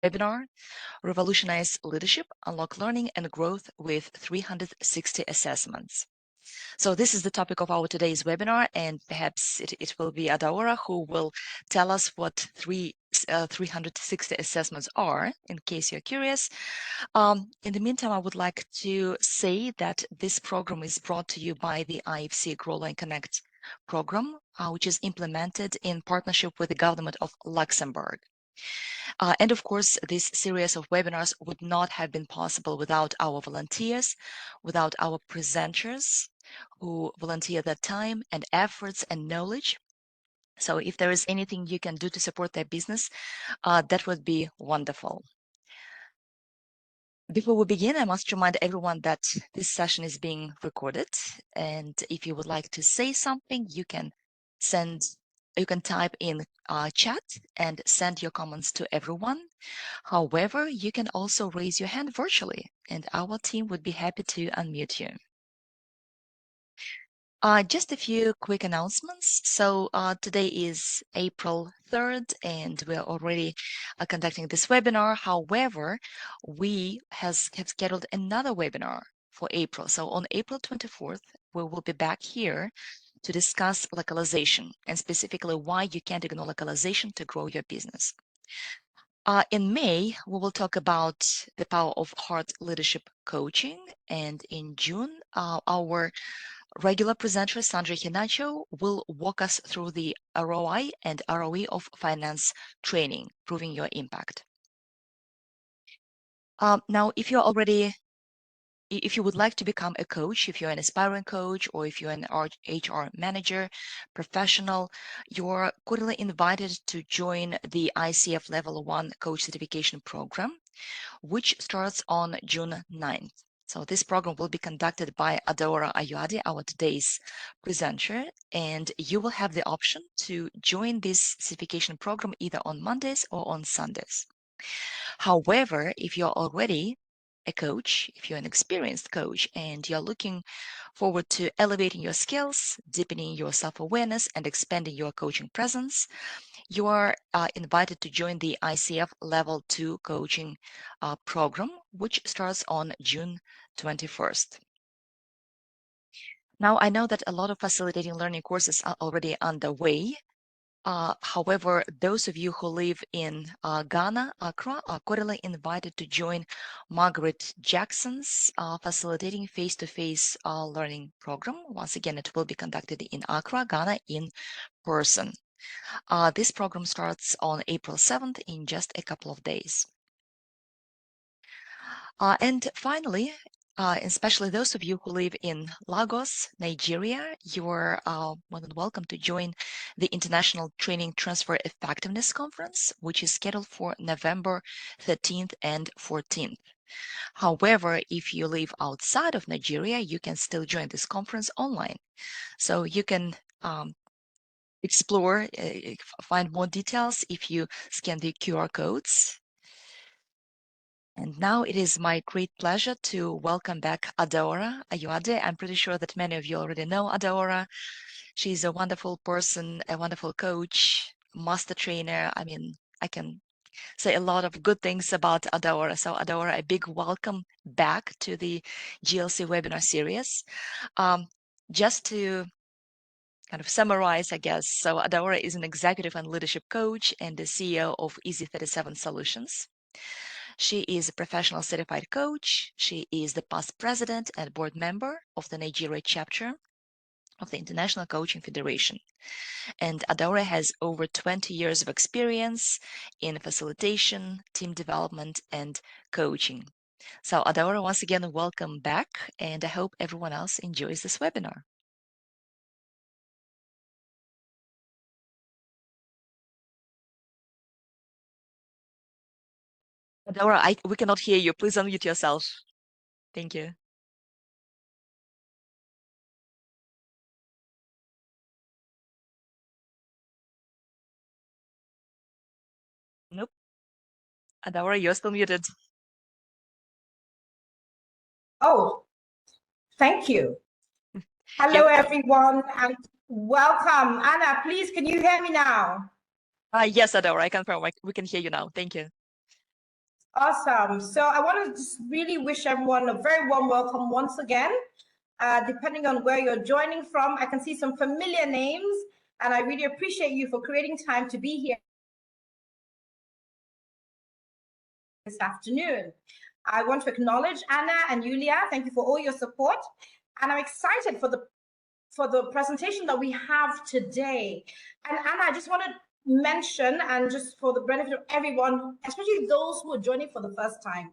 webinar, Revolutionize Leadership, Unlock Learning and Growth with 360 Assessments. So this is the topic of our today's webinar, and perhaps it will be Adaora who will tell us what 360 assessments are, in case you're curious. In the meantime, I would like to say that this program is brought to you by the IFC Grow Learn Connect program, which is implemented in partnership with the government of Luxembourg. And of course, this series of webinars would not have been possible without our volunteers, without our presenters who volunteer their time and efforts and knowledge. So if there is anything you can do to support their business, that would be wonderful. Before we begin, I must remind everyone that this session is being recorded. And if you would like to say something, you can type in chat and send your comments to everyone. However, you can also raise your hand virtually, and our team would be happy to unmute you. Just a few quick announcements. So today is April 3rd, and we're already conducting this webinar. However, we have scheduled another webinar for April. So on April 24th, we will be back here to discuss localization, and specifically why you can't ignore localization to grow your business. In May, we will talk about the power of heart leadership coaching, and in June, our regular presenter, Sandra Hinacho, will walk us through the ROI and ROE of finance training, proving your impact. Now, if you would like to become a coach, if you're an aspiring coach, or if you're an HR manager, professional, you're cordially invited to join the ICF Level 1 Coach Certification Program, which starts on June 9th. So this program will be conducted by Adaora Ayuade, our today's presenter, and you will have the option to join this certification program either on Mondays or on Sundays. However, if you're already a coach, if you're an experienced coach, and you're looking forward to elevating your skills, deepening your self-awareness, and expanding your coaching presence, you are invited to join the ICF Level 2 coaching program, which starts on June 21st. Now, I know that a lot of facilitating learning courses are already underway. However, those of you who live in Ghana, Accra, are cordially invited to join Margaret Jackson's facilitating face-to-face learning program. Once again, it will be conducted in Accra, Ghana, in person. This program starts on April 7th in just a couple of days. And finally, especially those of you who live in Lagos, Nigeria, you're more than welcome to join the International Training Transfer Effectiveness Conference, which is scheduled for November 13th and 14th. However, if you live outside of Nigeria, you can still join this conference online. So you can explore, find more details if you scan the QR codes. And now it is my great pleasure to welcome back Adaora Ayuade. I'm pretty sure that many of you already know Adaora. She's a wonderful person, a wonderful coach, master trainer. I mean, I can say a lot of good things about Adaora. So Adaora, a big welcome back to the GLC webinar series. Just to kind of summarize, I guess. So Adaora is an executive and leadership coach and the CEO of EZ37 Solutions. She is a professional certified coach. She is the past president and board member of the Nigeria chapter of the International Coaching Federation. And Adaora has over 20 years of experience in facilitation, team development, and coaching. So Adaora, once again, welcome back, and I hope everyone else enjoys this webinar. Adaora, we cannot hear you. Please unmute yourself. Thank you. Nope. Adaora, you're still muted. Oh, thank you. Hello, everyone, and welcome. Anna, please, can you hear me now? Yes, Adaora, I confirm. We can hear you now. Thank you. Awesome. So I want to just really wish everyone a very warm welcome once again. Depending on where you're joining from, I can see some familiar names, and I really appreciate you for creating time to be here this afternoon. I want to acknowledge Anna and Julia. Thank you for all your support, and I'm excited for the presentation that we have today. And Anna, I just want to mention, and just for the benefit of everyone, especially those who are joining for the first time,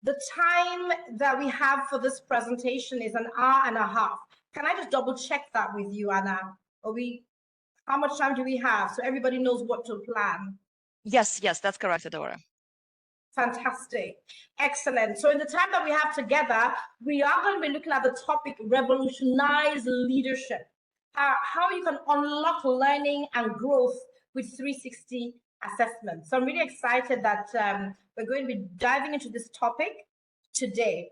the time that we have for this presentation is 1.5 hours. Can I just double check that with you, Anna? How much time do we have so everybody knows what to plan? Yes, that's correct, Adora. Fantastic. Excellent. So in the time that we have together, we are going to be looking at the topic Revolutionize Leadership. How you can unlock learning and growth with 360 assessment. So I'm really excited that we're going to be diving into this topic today.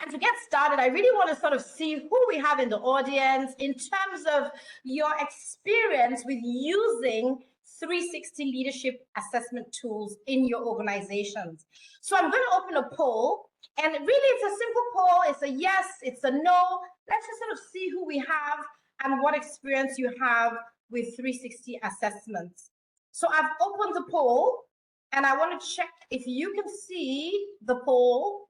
And to get started, I really want to sort of see who we have in the audience in terms of your experience with using 360 leadership assessment tools in your organizations. So I'm going to open a poll, and really it's a simple poll. It's a yes, it's a no. Let's just sort of see who we have and what experience you have with 360 assessments. So I've opened the poll, and I want to check if you can see the poll.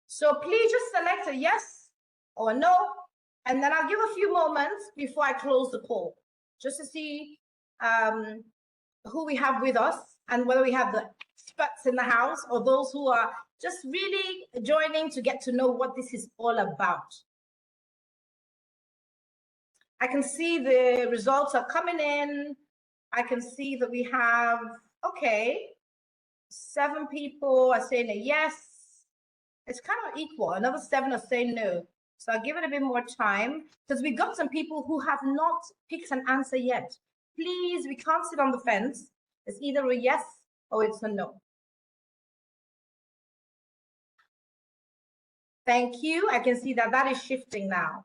So please just select a yes or a no, and then I'll give a few moments before I close the poll, just to see who we have with us and whether we have the experts in the house or those who are just really joining to get to know what this is all about. I can see the results are coming in. I can see that we have, okay, 7 people are saying a yes. It's kind of equal. Another 7 are saying no. So I'll give it a bit more time because we've got some people who have not picked an answer yet. Please, we can't sit on the fence. It's either a yes or it's a no. Thank you. I can see that that is shifting now.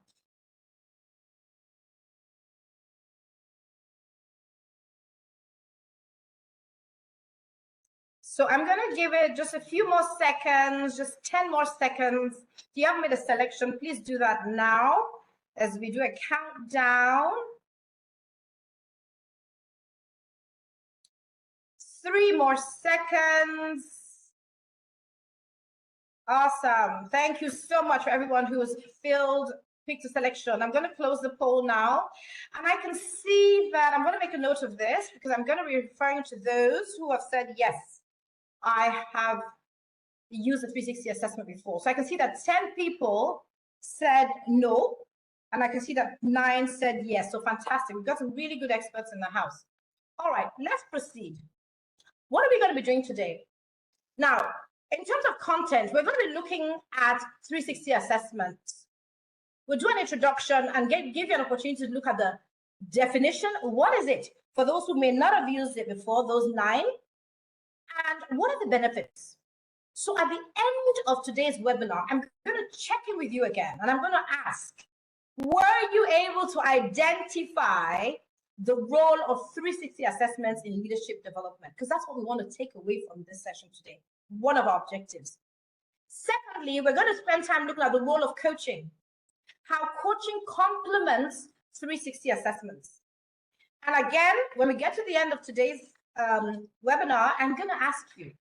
So I'm going to give it just a few more seconds, just 10 more seconds. If you haven't made a selection, please do that now as we do a countdown. 3 more seconds. Awesome. Thank you so much for everyone who has picked a selection. I'm going to close the poll now. And I can see that I'm going to make a note of this because I'm going to be referring to those who have said yes. I have used the 360 assessment before. So I can see that 10 people said no, and I can see that 9 said yes. So fantastic. We've got some really good experts in the house. All right, let's proceed. What are we going to be doing today? Now, in terms of content, we're going to be looking at 360 assessments. We'll do an introduction and give you an opportunity to look at the definition. What is it? For those who may not have used it before, those 9. And what are the benefits? So at the end of today's webinar, I'm going to check in with you again, and I'm going to ask, were you able to identify the role of 360 assessments in leadership development? Because that's what we want to take away from this session today, one of our objectives. Secondly, we're going to spend time looking at the role of coaching, how coaching complements 360 assessments. And again, when we get to the end of today's webinar, I'm going to ask you,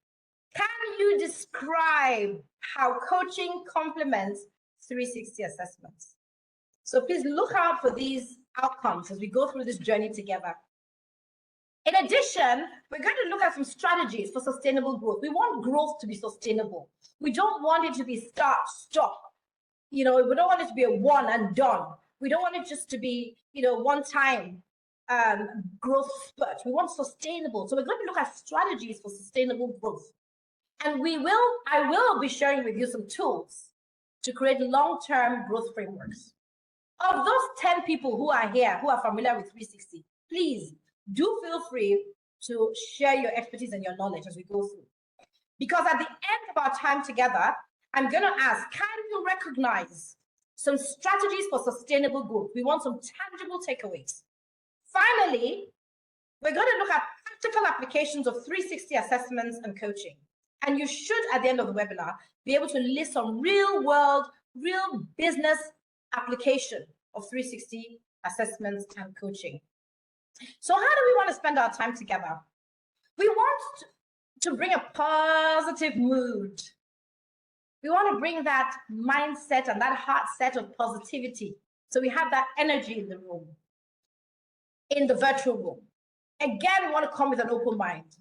can you describe how coaching complements 360 assessments? So please look out for these outcomes as we go through this journey together. In addition, we're going to look at some strategies for sustainable growth. We want growth to be sustainable. We don't want it to be start, stop. We don't want it to be a one and done. We don't want it just to be, one time growth spurt. We want sustainable. So we're going to look at strategies for sustainable growth. And I will be sharing with you some tools to create long-term growth frameworks. Of those 10 people who are here, who are familiar with 360, please do feel free to share your expertise and your knowledge as we go through. Because at the end of our time together, I'm going to ask, can you recognize some strategies for sustainable growth? We want some tangible takeaways Finally, we're going to look at practical applications of 360 assessments and coaching. And you should, at the end of the webinar, be able to list some real world, real business application of 360 assessments and coaching. So how do we want to spend our time together? We want to bring a positive mood. We want to bring that mindset and that heart set of positivity. So we have that energy in the room, in the virtual room. Again, we want to come with an open mind.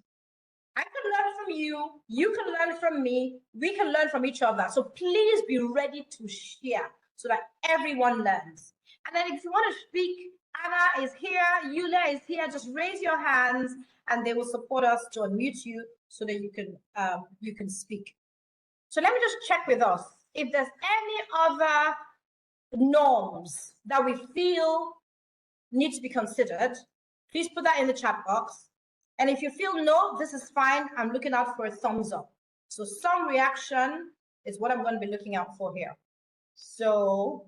I can learn from you, you can learn from me, we can learn from each other. So please be ready to share so that everyone learns. And then if you want to speak, Anna is here, Yulia is here, just raise your hands and they will support us to unmute you so that you can speak. So let me just check with us if there's any other norms that we feel need to be considered. Please put that in the chat box. And if you feel no, this is fine, I'm looking out for a thumbs up. So some reaction is what I'm going to be looking out for here. So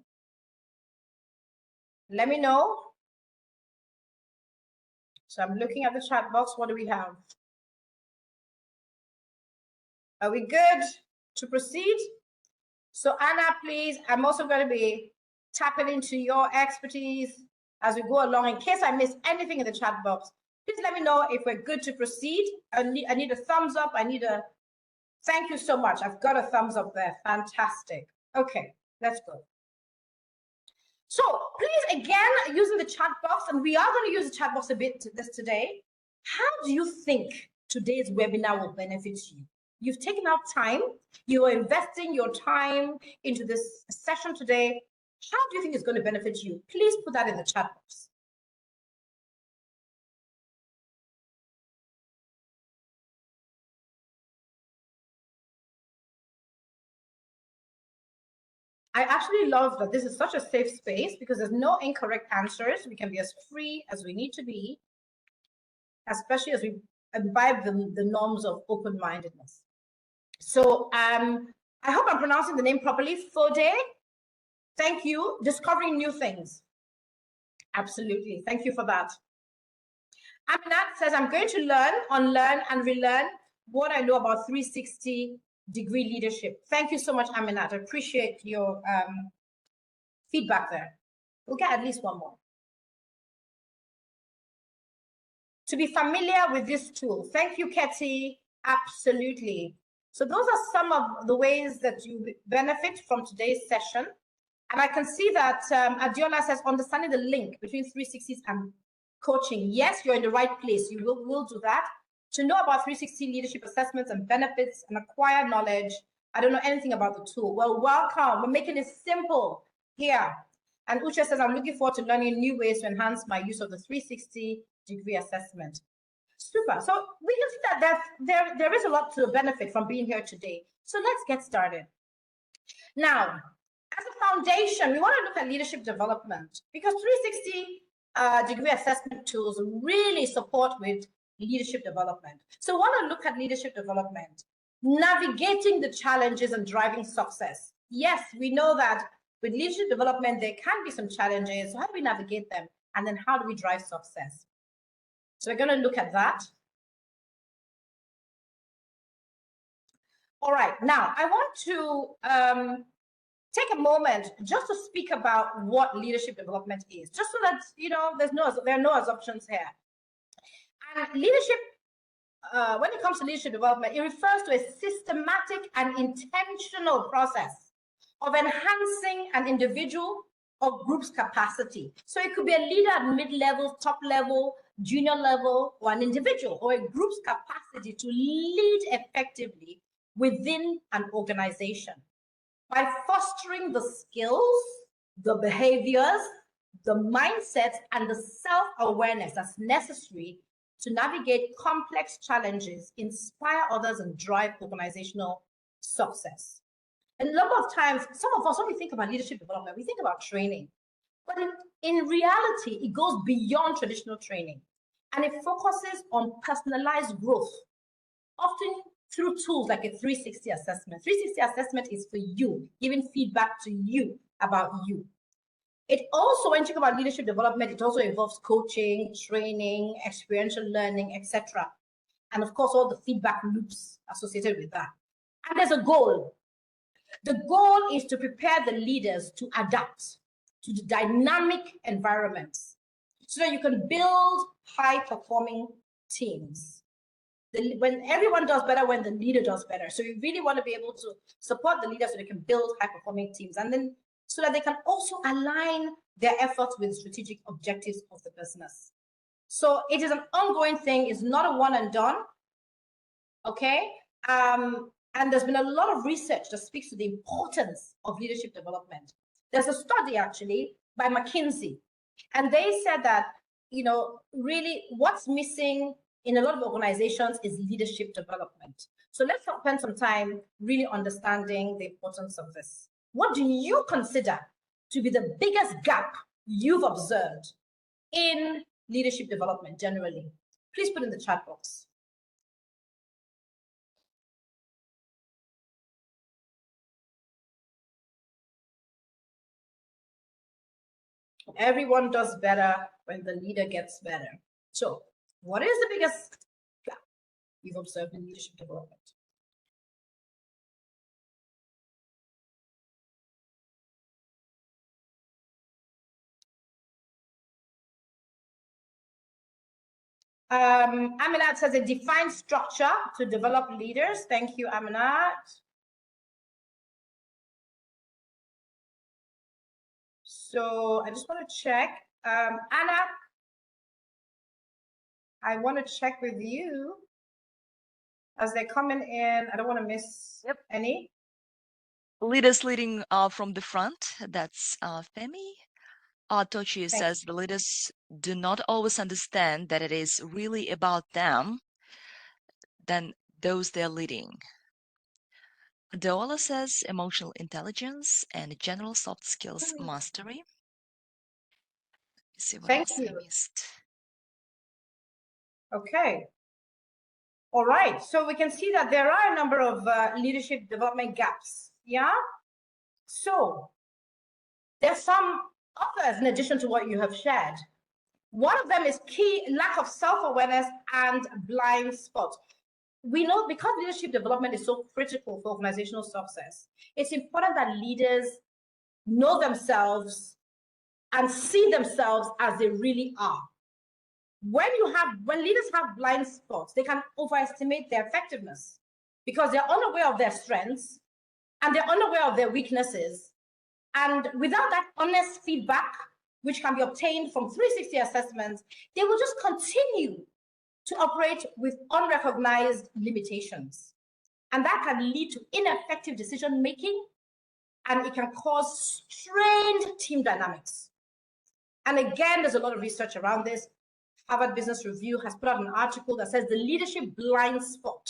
let me know. So I'm looking at the chat box. What do we have? Are we good to proceed? So Anna, please, I'm also going to be tapping into your expertise as we go along. In case I miss anything in the chat box, please let me know if we're good to proceed. I need a thumbs up. I need a thank you so much. I've got a thumbs up there. Fantastic. Okay, let's go. So please, again, using the chat box, and we are going to use the chat box a bit today. How do you think today's webinar will benefit you? You've taken out time. You are investing your time into this session today. How do you think it's going to benefit you? Please put that in the chat box. I actually love that this is such a safe space because there's no incorrect answers. We can be as free as we need to be, especially as we imbibe the norms of open-mindedness. So I hope I'm pronouncing the name properly. Fode, thank you. Discovering new things. Absolutely. Thank you for that. Aminat says, I'm going to learn, unlearn, and relearn what I know about 360-degree leadership. Thank you so much, Aminat. I appreciate your feedback there. We'll get at least one more. To be familiar with this tool. Thank you, Ketty. Absolutely. So those are some of the ways that you benefit from today's session. And I can see that Adiola says, understanding the link between 360s and coaching. Yes, you're in the right place. You will do that. To know about 360 leadership assessments and benefits and acquire knowledge. I don't know anything about the tool. Well, welcome. We're making it simple here. And Uche says, I'm looking forward to learning new ways to enhance my use of the 360-degree assessment. Super. So we can see that there is a lot to benefit from being here today. So let's get started. Now, as a foundation, we want to look at leadership development because 360-degree assessment tools really support with leadership development. So we want to look at leadership development, navigating the challenges and driving success. Yes, we know that with leadership development, there can be some challenges. So how do we navigate them? And then how do we drive success? So we're going to look at that. All right, now I want to take a moment just to speak about what leadership development is, just so that there are no assumptions here. And leadership, when it comes to leadership development, it refers to a systematic and intentional process of enhancing an individual or group's capacity. So it could be a leader at mid-level, top level, junior level, or an individual or a group's capacity to lead effectively within an organization by fostering the skills, the behaviors, the mindsets, and the self-awareness that's necessary to navigate complex challenges, inspire others, and drive organizational success. And a lot of times, some of us, when we think about leadership development, we think about training. But in reality, it goes beyond traditional training. And it focuses on personalized growth, often through tools like a 360 assessment. 360 assessment is for you, giving feedback to you about you. It also, when you think about leadership development, it also involves coaching, training, experiential learning, etc. And of course, all the feedback loops associated with that. And there's a goal. The goal is to prepare the leaders to adapt to the dynamic environments so that you can build high-performing teams. When everyone does better, when the leader does better. So you really want to be able to support the leaders so they can build high-performing teams, and then so that they can also align their efforts with strategic objectives of the business. So it is an ongoing thing. It's not a one and done. Okay. And there's been a lot of research that speaks to the importance of leadership development. There's a study actually by McKinsey, and they said that, you know, really what's missing in a lot of organizations is leadership development. So let's spend some time really understanding the importance of this. What do you consider to be the biggest gap you've observed in leadership development generally? Please put in the chat box. Everyone does better when the leader gets better. So what is the biggest gap you've observed in leadership development? Aminat says a defined structure to develop leaders. Thank you, Aminat. So I just want to check. Anna, I want to check with you as they're coming in. I don't want to miss any. Leaders leading from the front. That's Femi. Tochi says the leaders do not always understand that it is really about them than those they're leading. Deola says emotional intelligence and general soft skills mastery. Let's see what else I missed. Okay. All right. So we can see that there are a number of leadership development gaps. Yeah. So there's some others in addition to what you have shared. One of them is key lack of self-awareness and blind spots. We know because leadership development is so critical for organizational success, it's important that leaders know themselves and see themselves as they really are. When leaders have blind spots, they can overestimate their effectiveness because they're unaware of their strengths and they're unaware of their weaknesses. And without that honest feedback, which can be obtained from 360 assessments, they will just continue to operate with unrecognized limitations. And that can lead to ineffective decision-making, and it can cause strained team dynamics. And again, there's a lot of research around this. Harvard Business Review has put out an article that says the leadership blind spot,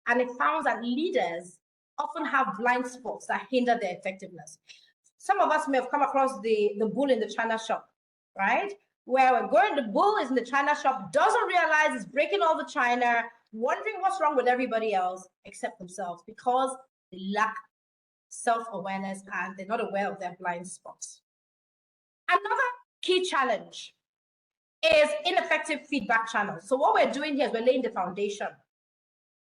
and it found that leaders often have blind spots that hinder their effectiveness. Some of us may have come across the bull in the china shop, right? Where we're going, the bull is in the china shop, doesn't realize it's breaking all the china, wondering what's wrong with everybody else except themselves because they lack self-awareness and they're not aware of their blind spots. Another key challenge is ineffective feedback channels. So what we're doing here is we're laying the foundation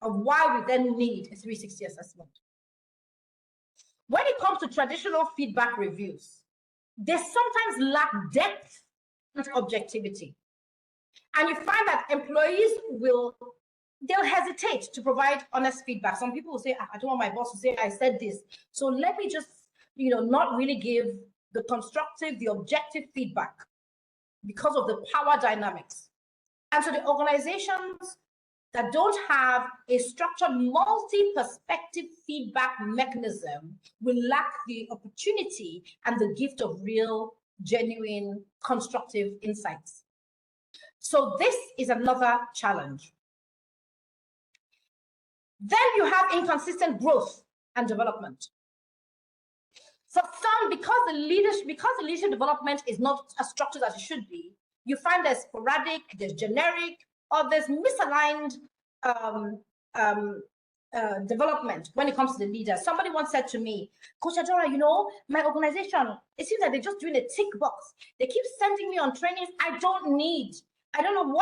of why we then need a 360 assessment. When it comes to traditional feedback reviews, they sometimes lack depth and objectivity. And you find that employees they'll hesitate to provide honest feedback. Some people will say, I don't want my boss to say I said this. So let me just, not really give the constructive, the objective feedback because of the power dynamics. And so the organizations that don't have a structured multi-perspective feedback mechanism will lack the opportunity and the gift of real, genuine, constructive insights. So this is another challenge. Then you have inconsistent growth and development. For some, because the leadership development is not as structured as it should be, you find there's sporadic, there's generic, or there's misaligned development when it comes to the leader. Somebody once said to me, Coach Adora, you know, my organization, it seems like they're just doing a tick box. They keep sending me on trainings I don't need. I don't know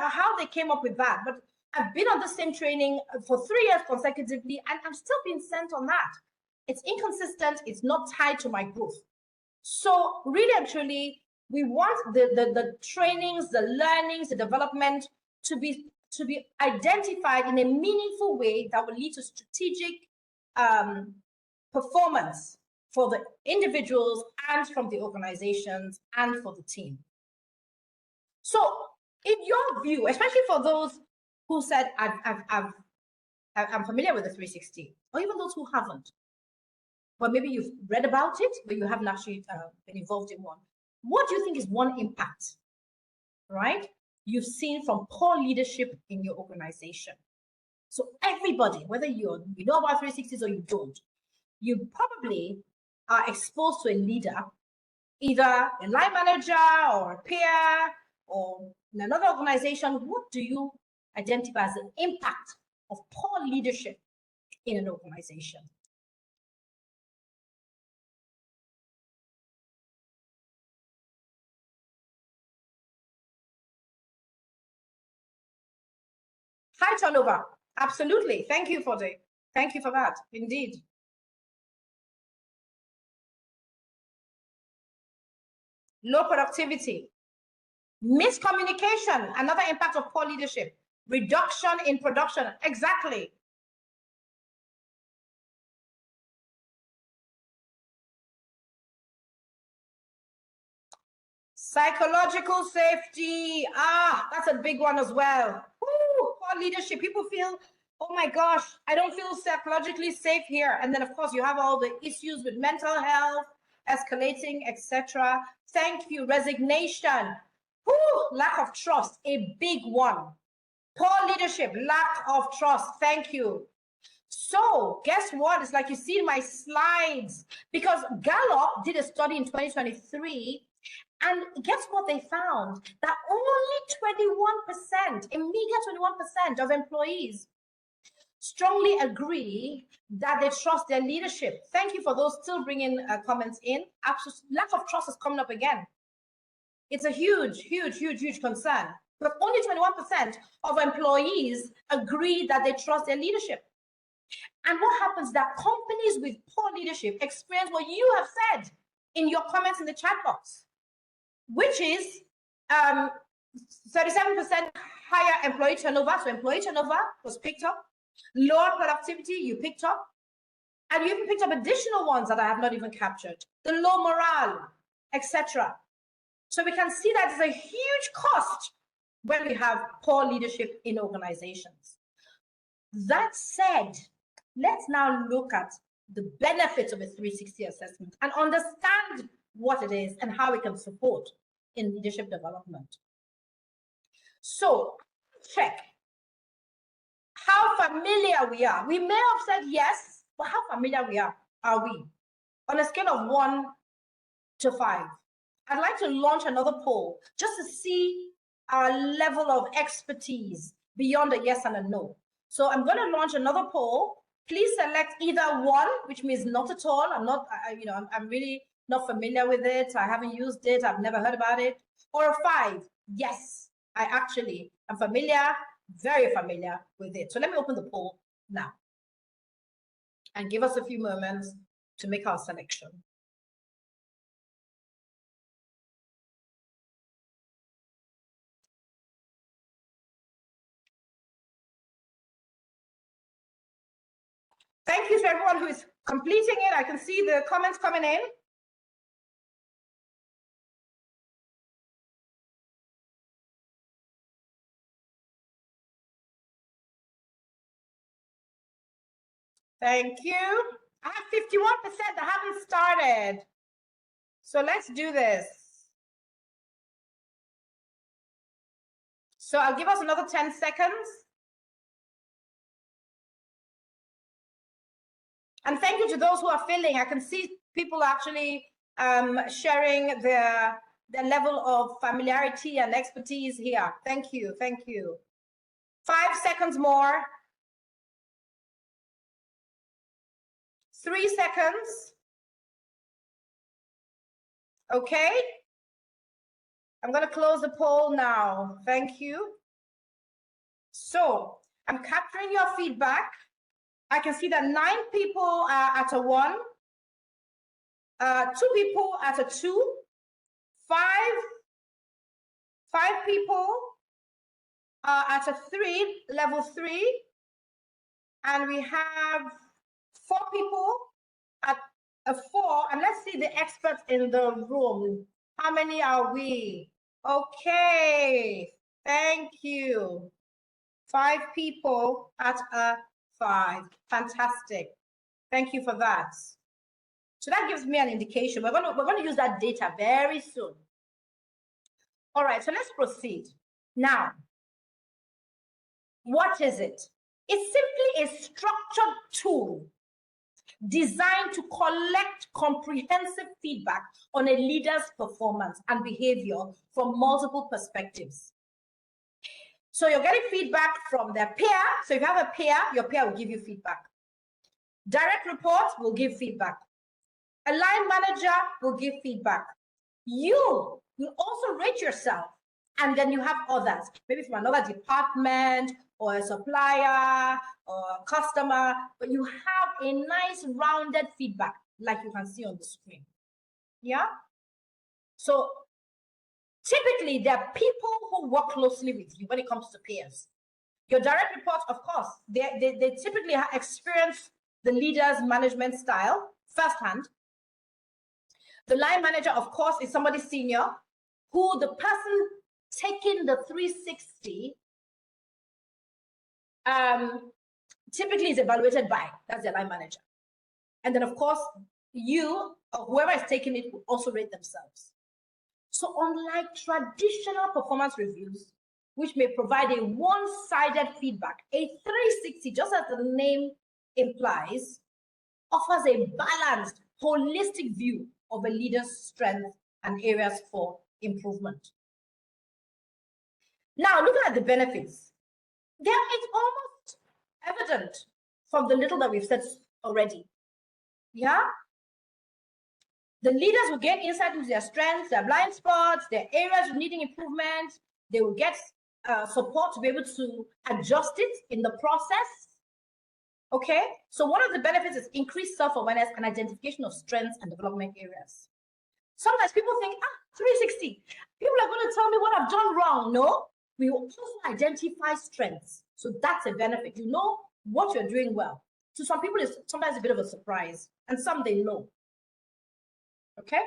how they came up with that, but I've been on the same training for 3 years consecutively, and I'm still being sent on that. It's inconsistent. It's not tied to my growth. So really and truly, we want the trainings, the learnings, the development to be identified in a meaningful way that will lead to strategic performance for the individuals and from the organizations and for the team. So in your view, especially for those who said, I'm familiar with the 360, or even those who haven't, but maybe you've read about it, but you haven't actually been involved in one. What do you think is one impact, right, you've seen from poor leadership in your organization? So everybody, whether you know about 360s or you don't, you probably are exposed to a leader, either a line manager or a peer or in another organization. What do you identify as the impact of poor leadership in an organization? High turnover, absolutely. Thank you for that. Indeed. Low productivity, miscommunication, another impact of poor leadership, reduction in production. Exactly. Psychological safety. That's a big one as well. Ooh, poor leadership. People feel, oh my gosh, I don't feel psychologically safe here. And then of course you have all the issues with mental health escalating, etc. Thank you. Resignation. Ooh, lack of trust, a big one. Poor leadership, lack of trust. Thank you. So guess what? It's like you see in my slides, because Gallup did a study in 2023, and guess what they found? That only 21%, a meager 21% of employees strongly agree that they trust their leadership. Thank you for those still bringing comments in. Lack of trust is coming up again. It's a huge, huge, huge, huge concern. But only 21% of employees agree that they trust their leadership. And what happens is that companies with poor leadership experience what you have said in your comments in the chat box, which is 37% higher employee turnover. So employee turnover was picked up, lower productivity you picked up, and you even picked up additional ones that I have not even captured, the low morale, etc. So we can see that there's a huge cost when we have poor leadership in organizations. That said, let's now look at the benefits of a 360 assessment and understand what it is and how it can support in leadership development. So check how familiar we are. We may have said yes, but how familiar are we? On a scale of 1 to 5. I'd like to launch another poll just to see our level of expertise beyond a yes and a no. So I'm going to launch another poll. Please select either 1, which means not at all. I'm really not familiar with it. I haven't used it. I've never heard about it. Or a 5. Yes, I actually am familiar, very familiar with it. So let me open the poll now and give us a few moments to make our selection. Thank you to everyone who is completing it. I can see the comments coming in. Thank you. I have 51% that haven't started. So let's do this. So I'll give us another 10 seconds. And thank you to those who are filling. I can see people actually sharing their level of familiarity and expertise here. Thank you. Thank you. 5 seconds more. 3 seconds. Okay. I'm going to close the poll now. Thank you. So I'm capturing your feedback. I can see that 9 people are at a 1, 2 people at a 2, 5 people are at a 3, level 3, and we have 4 people at a 4. And let's see the experts in the room. How many are we? Okay, thank you. 5 people at a 5. Fantastic. Thank you for that. So that gives me an indication. We're going to use that data very soon. All right, so let's proceed. Now, what is it? It's simply a structured tool designed to collect comprehensive feedback on a leader's performance and behavior from multiple perspectives. So you're getting feedback from their peer. So if you have a peer, your peer will give you feedback. Direct reports will give feedback. A line manager will give feedback. You will also rate yourself. And then you have others, maybe from another department or a supplier or a customer, but you have a nice rounded feedback like you can see on the screen. Yeah? So typically, there are people who work closely with you when it comes to peers. Your direct reports, of course, they typically experience the leader's management style firsthand. The line manager, of course, is somebody senior who the person taking the 360 typically is evaluated by. That's the line manager. And then, of course, you or whoever is taking it will also rate themselves. So unlike traditional performance reviews, which may provide a one-sided feedback, a 360, just as the name implies, offers a balanced, holistic view of a leader's strengths and areas for improvement. Now, looking at the benefits, it's almost evident from the little that we've said already. Yeah? The leaders will get insight into their strengths, their blind spots, their areas of needing improvement. They will get support to be able to adjust it in the process. Okay, so one of the benefits is increased self-awareness and identification of strengths and development areas. Sometimes people think, 360, people are going to tell me what I've done wrong. No, we will also identify strengths. So that's a benefit. You know what you're doing well. To some people, it's sometimes a bit of a surprise, and some they know. Okay,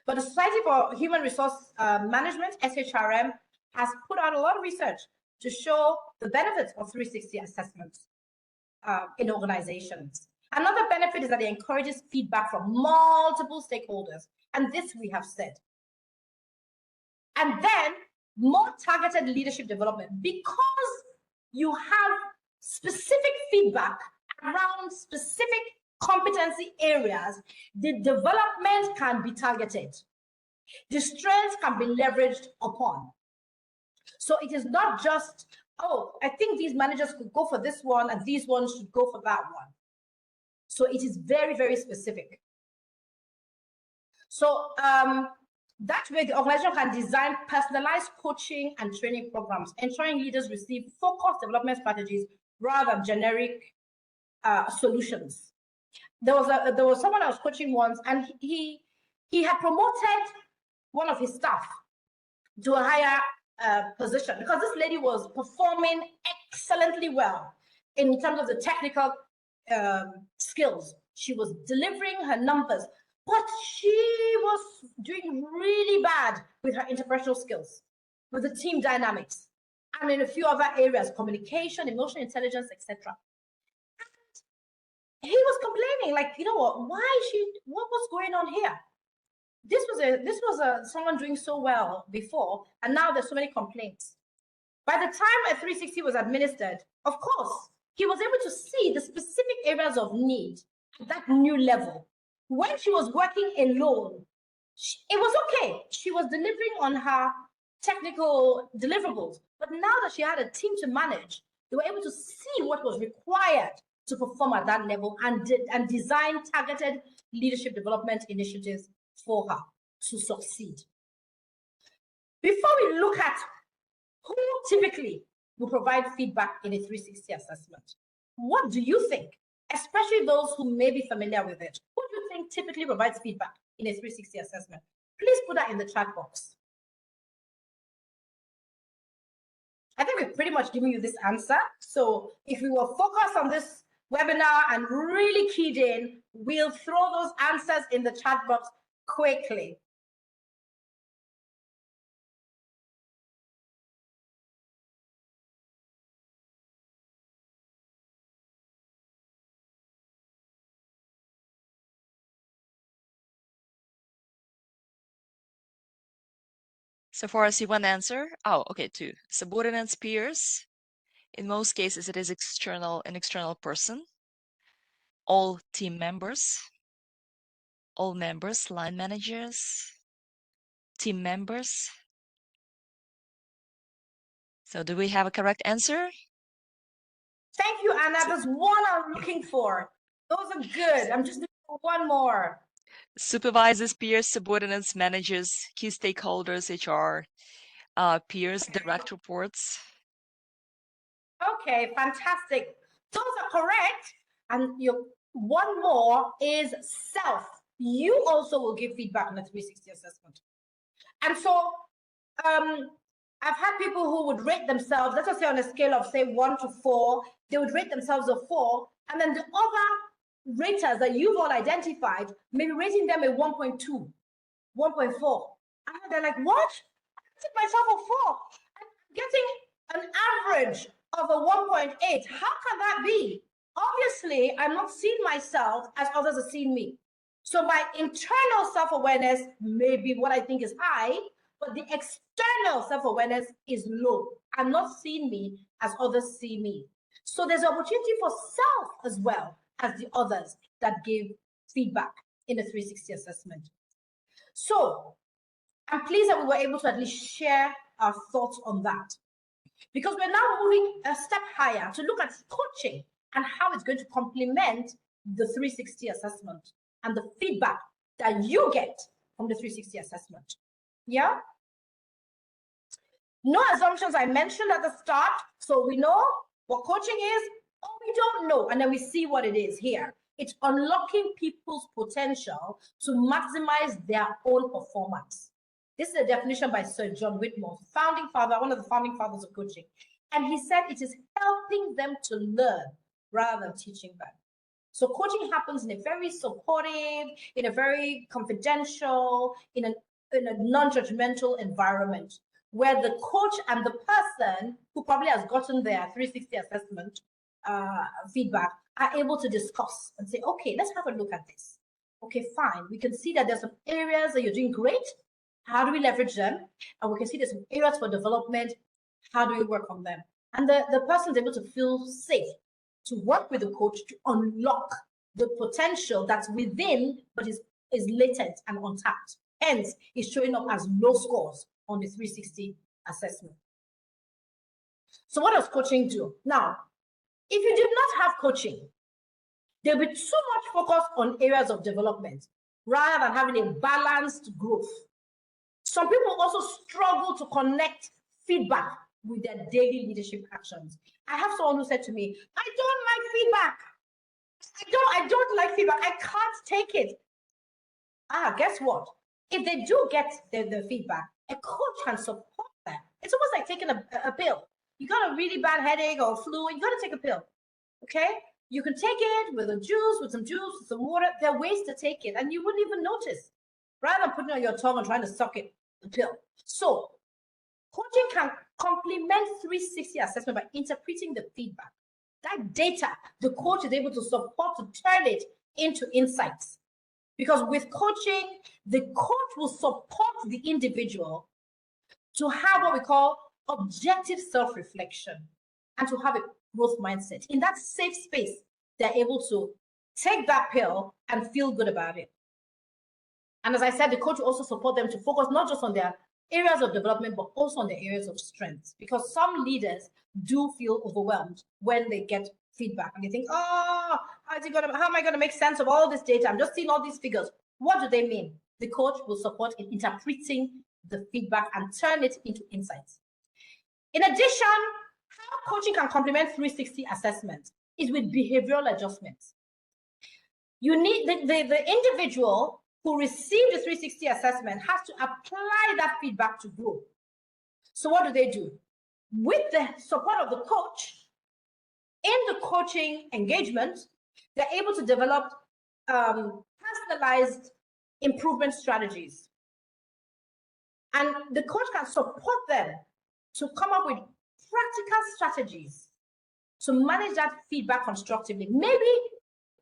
but the Society for Human Resource Management, SHRM, has put out a lot of research to show the benefits of 360 assessments in organizations. Another benefit is that it encourages feedback from multiple stakeholders, and this we have said. And then more targeted leadership development, because you have specific feedback around specific competency areas, the development can be targeted. The strengths can be leveraged upon. So it is not just, oh, I think these managers could go for this one and these ones should go for that one. So it is very, very specific. So that way the organization can design personalized coaching and training programs, ensuring leaders receive focused development strategies rather than generic solutions. There was someone I was coaching once, and he had promoted one of his staff to a higher position because this lady was performing excellently well in terms of the technical skills. She was delivering her numbers, but she was doing really bad with her interpersonal skills, with the team dynamics, and in a few other areas, communication, emotional intelligence, etc. He was complaining, like, you know what? What was going on here? This was someone doing so well before, and now there's so many complaints. By the time a 360 was administered, of course, he was able to see the specific areas of need at that new level. When she was working alone, it was okay. She was delivering on her technical deliverables. But now that she had a team to manage, they were able to see what was required to perform at that level and design targeted leadership development initiatives for her to succeed. Before we look at who typically will provide feedback in a 360 assessment, what do you think, especially those who may be familiar with it, who do you think typically provides feedback in a 360 assessment? Please put that in the chat box. I think we've pretty much given you this answer. So if we were focused on this webinar and really keyed in, we'll throw those answers in the chat box quickly. So far, I see one answer. Oh, okay, two. Subordinates, peers. In most cases, it is an external person. All team members. All members, line managers, team members. So do we have a correct answer? Thank you, Anna. There's one I'm looking for. Those are good. I'm just looking for one more. Supervisors, peers, subordinates, managers, key stakeholders, HR, peers, direct reports. Okay, fantastic. Those are correct. And one more is self. You also will give feedback on the 360 assessment. And so I've had people who would rate themselves, let us say on a scale of say 1 to 4, they would rate themselves a 4, and then the other raters that you've all identified may be rating them a 1.2, 1.4. And they're like, what? I took myself a 4. I'm getting an average of a 1.8. How can that be? Obviously, I'm not seeing myself as others are seeing me. So my internal self-awareness may be what I think is high, but the external self-awareness is low. I'm not seeing me as others see me. So there's opportunity for self as well as the others that give feedback in the 360 assessment. So I'm pleased that we were able to at least share our thoughts on that, because we're now moving a step higher to look at coaching and how it's going to complement the 360 assessment and the feedback that you get from the 360 assessment. Yeah? No assumptions I mentioned at the start. So we know what coaching is, or we don't know, and then we see what it is here. It's unlocking people's potential to maximize their own performance. This is a definition by Sir John Whitmore, founding father, one of the founding fathers of coaching. And he said it is helping them to learn rather than teaching them. So coaching happens in a very supportive, in a very confidential, in a non-judgmental environment where the coach and the person who probably has gotten their 360 assessment feedback are able to discuss and say, okay, let's have a look at this. Okay, fine. We can see that there's some areas that you're doing great. How do we leverage them? And we can see there's some areas for development. How do we work on them? And the person's able to feel safe to work with the coach to unlock the potential that's within, but is latent and untapped. Hence, it's showing up as low scores on the 360 assessment. So what does coaching do? Now, if you did not have coaching, there'll be too much focus on areas of development rather than having a balanced growth. Some people also struggle to connect feedback with their daily leadership actions. I have someone who said to me, I don't like feedback. I don't like feedback. I can't take it. Guess what? If they do get the feedback, a coach can support them. It's almost like taking a pill. You got a really bad headache or flu, you got to take a pill. Okay? You can take it with some juice, with some water. There are ways to take it, and you wouldn't even notice, rather than putting it on your tongue and trying to suck it, the pill. So, coaching can complement 360 assessment by interpreting the feedback. That data, the coach is able to support to turn it into insights. Because with coaching, the coach will support the individual to have what we call objective self-reflection and to have a growth mindset. In that safe space, they're able to take that pill and feel good about it. And as I said, the coach will also support them to focus not just on their areas of development, but also on the areas of strength. Because some leaders do feel overwhelmed when they get feedback. And they think, oh, how am I going to make sense of all this data? I'm just seeing all these figures. What do they mean? The coach will support in interpreting the feedback and turn it into insights. In addition, how coaching can complement 360 assessment is with behavioral adjustments. You need the individual who received the 360 assessment has to apply that feedback to grow. So what do? With the support of the coach, in the coaching engagement, they're able to develop personalized improvement strategies. And the coach can support them to come up with practical strategies to manage that feedback constructively. Maybe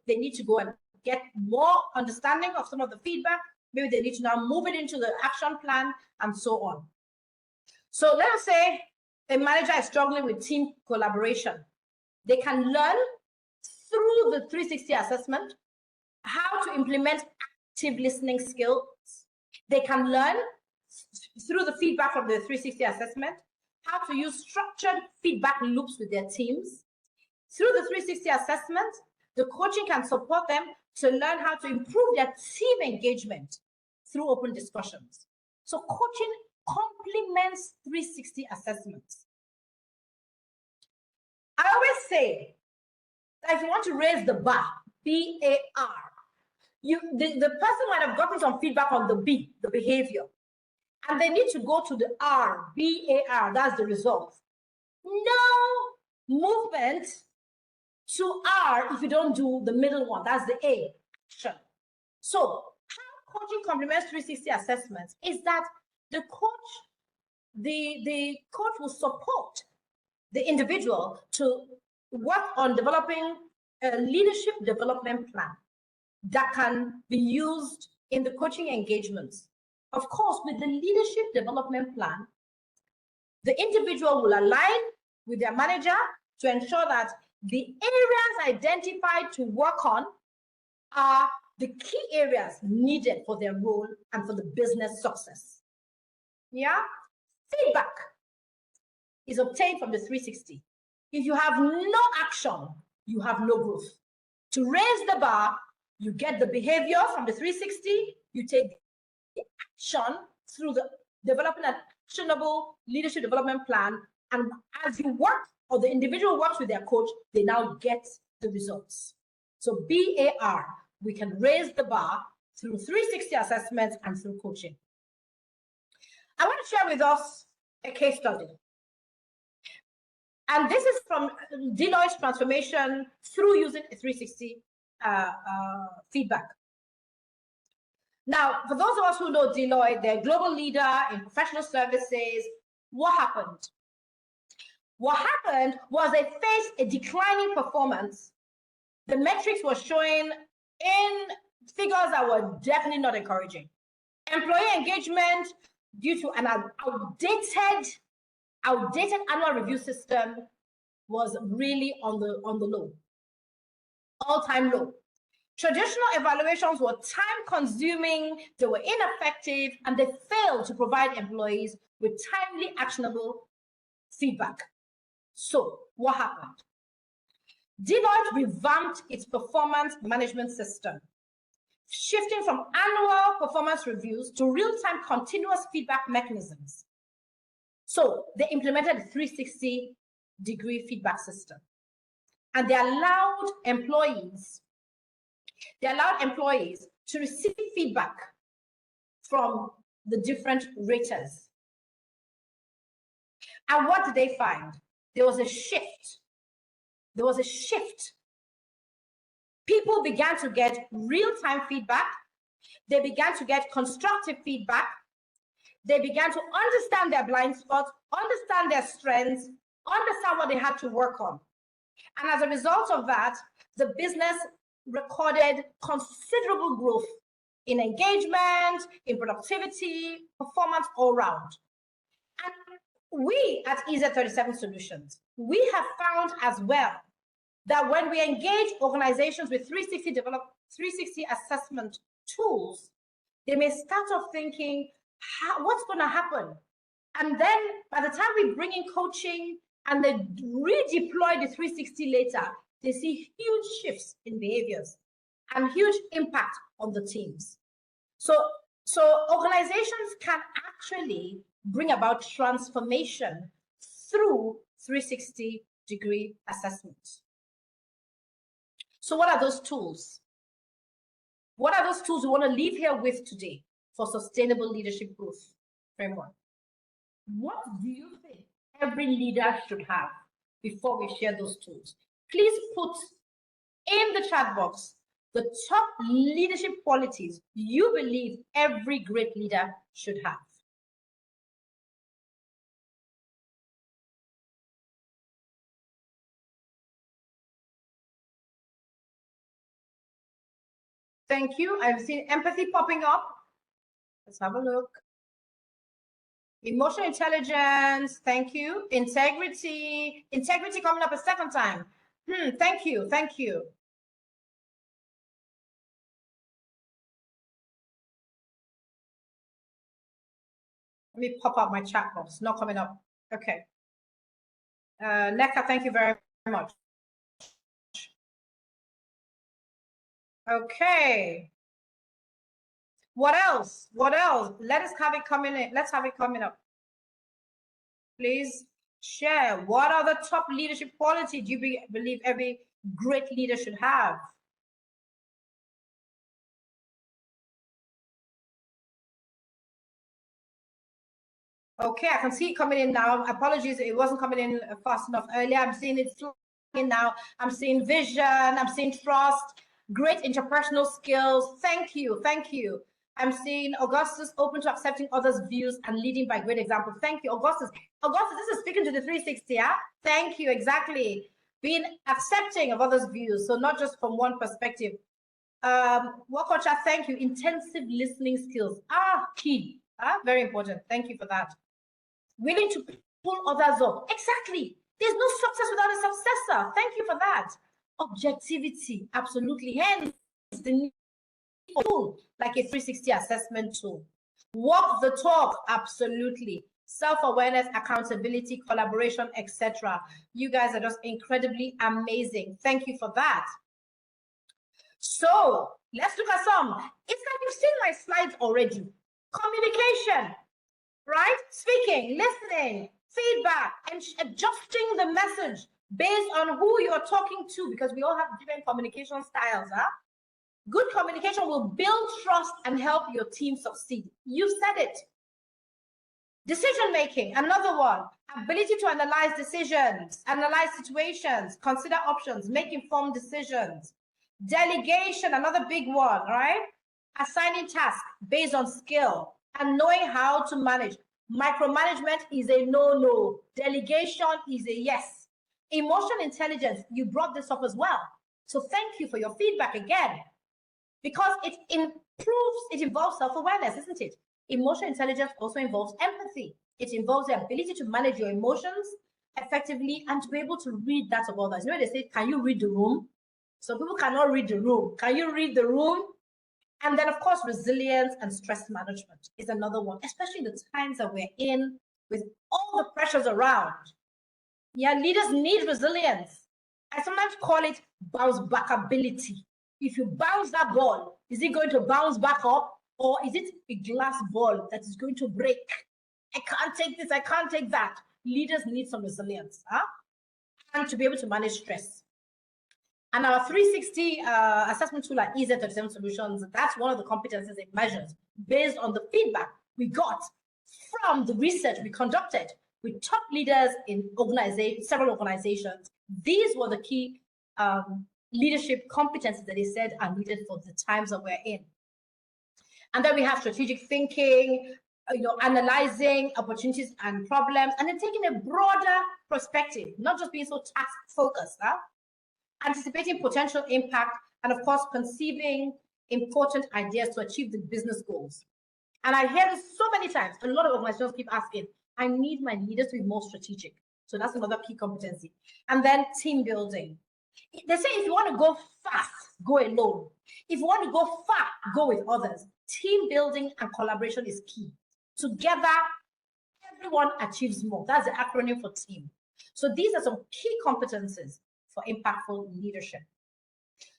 they need to go and get more understanding of some of the feedback. Maybe they need to now move it into the action plan and so on. So let us say a manager is struggling with team collaboration. They can learn through the 360 assessment how to implement active listening skills. They can learn through the feedback from the 360 assessment how to use structured feedback loops with their teams. Through the 360 assessment, the coaching can support them to learn how to improve their team engagement through open discussions. So coaching complements 360 assessments. I always say that if you want to raise the bar, B-A-R, the person might have gotten some feedback on the B, the behavior, and they need to go to the R, B-A-R, that's the result. No movement to R if you don't do the middle one, that's the A, action. So how coaching complements 360 assessments is that the coach will support the individual to work on developing a leadership development plan that can be used in the coaching engagements. Of course, with the leadership development plan, the individual will align with their manager to ensure that the areas identified to work on are the key areas needed for their role and for the business success. Yeah? Feedback is obtained from the 360. If you have no action, you have no growth. To raise the bar, you get the behavior from the 360, you take the action through the developing an actionable leadership development plan, and as you work or the individual works with their coach, they now get the results. So BAR, we can raise the bar through 360 assessments and through coaching. I want to share with us a case study. And this is from Deloitte's transformation through using a 360 feedback. Now, for those of us who know Deloitte, they're a global leader in professional services. What happened? What happened was they faced a declining performance. The metrics were showing in figures that were definitely not encouraging. Employee engagement, due to an outdated annual review system, was really on the low, all-time low. Traditional evaluations were time-consuming, they were ineffective, and they failed to provide employees with timely, actionable feedback. So what happened? Deloitte revamped its performance management system, shifting from annual performance reviews to real-time continuous feedback mechanisms. So they implemented a 360-degree feedback system, and they allowed employees to receive feedback from the different raters. And what did they find? There was a shift. There was a shift. People began to get real-time feedback. They began to get constructive feedback. They began to understand their blind spots, understand their strengths, understand what they had to work on. And as a result of that, the business recorded considerable growth in engagement, in productivity, performance all round. And we at EZ37 Solutions, we have found as well that when we engage organizations with 360 assessment tools, they may start off thinking, what's going to happen? And then by the time we bring in coaching and they redeploy the 360 later, they see huge shifts in behaviors and huge impact on the teams. So organizations can actually bring about transformation through 360-degree assessments. So what are those tools? What are those tools we want to leave here with today for sustainable leadership growth framework? What do you think every leader should have before we share those tools? Please put in the chat box the top leadership qualities you believe every great leader should have. Thank you. I've seen empathy popping up. Let's have a look. Emotional intelligence. Thank you. Integrity. Integrity coming up a second time. Thank you. Thank you. Let me pop up my chat box. Not coming up. Okay. Neka, thank you very much. Okay. What else? What else? Let us have it coming in. Let's have it coming up. Please share. What are the top leadership qualities you believe every great leader should have? Okay, I can see it coming in now. Apologies, it wasn't coming in fast enough earlier. I'm seeing it in now. I'm seeing vision. I'm seeing trust. Great interpersonal skills. Thank you. Thank you. I'm seeing Augustus open to accepting others' views and leading by great example. Thank you, Augustus. Augustus, this is speaking to the 360, yeah? Thank you, exactly. Being accepting of others' views, so not just from one perspective. Wakocha, thank you. Intensive listening skills. Key. Very important. Thank you for that. Willing to pull others up. Exactly. There's no success without a successor. Thank you for that. Objectivity. Absolutely. Hence, the need for a tool like a 360 assessment tool. Walk the talk. Absolutely. Self-awareness, accountability, collaboration, etc. You guys are just incredibly amazing. Thank you for that. So let's look at some. It's like you've seen my slides already. Communication, right? Speaking, listening, feedback, and adjusting the message based on who you're talking to, because we all have different communication styles. Good communication will build trust and help your team succeed. You said it. Decision making, another one. Ability to analyze decisions, analyze situations, consider options, make informed decisions. Delegation, another big one, right? Assigning tasks based on skill and knowing how to manage. Micromanagement is a no-no. Delegation is a yes. Emotional intelligence, you brought this up as well. So thank you for your feedback again, because it involves self-awareness, isn't it? Emotional intelligence also involves empathy. It involves the ability to manage your emotions effectively and to be able to read that of others. You know, they say, can you read the room? Some people cannot read the room. Can you read the room? And then, of course, resilience and stress management is another one, especially in the times that we're in with all the pressures around. Yeah, leaders need resilience. I sometimes call it bounce back ability. If you bounce that ball, is it going to bounce back up, or is it a glass ball that is going to break? I can't take this, I can't take that. Leaders need some resilience, and to be able to manage stress. And our 360 assessment tool at EZ37 Solutions, that's one of the competencies it measures based on the feedback we got from the research we conducted with top leaders in several organizations. These were the key leadership competencies that they said are needed for the times that we're in. And then we have strategic thinking, analyzing opportunities and problems, and then taking a broader perspective, not just being so task focused. Anticipating potential impact, and of course, conceiving important ideas to achieve the business goals. And I hear this so many times. A lot of organizations keep asking, I need my leaders to be more strategic. So that's another key competency. And then team building. They say if you want to go fast, go alone. If you want to go far, go with others. Team building and collaboration is key. Together, everyone achieves more. That's the acronym for team. So these are some key competencies for impactful leadership.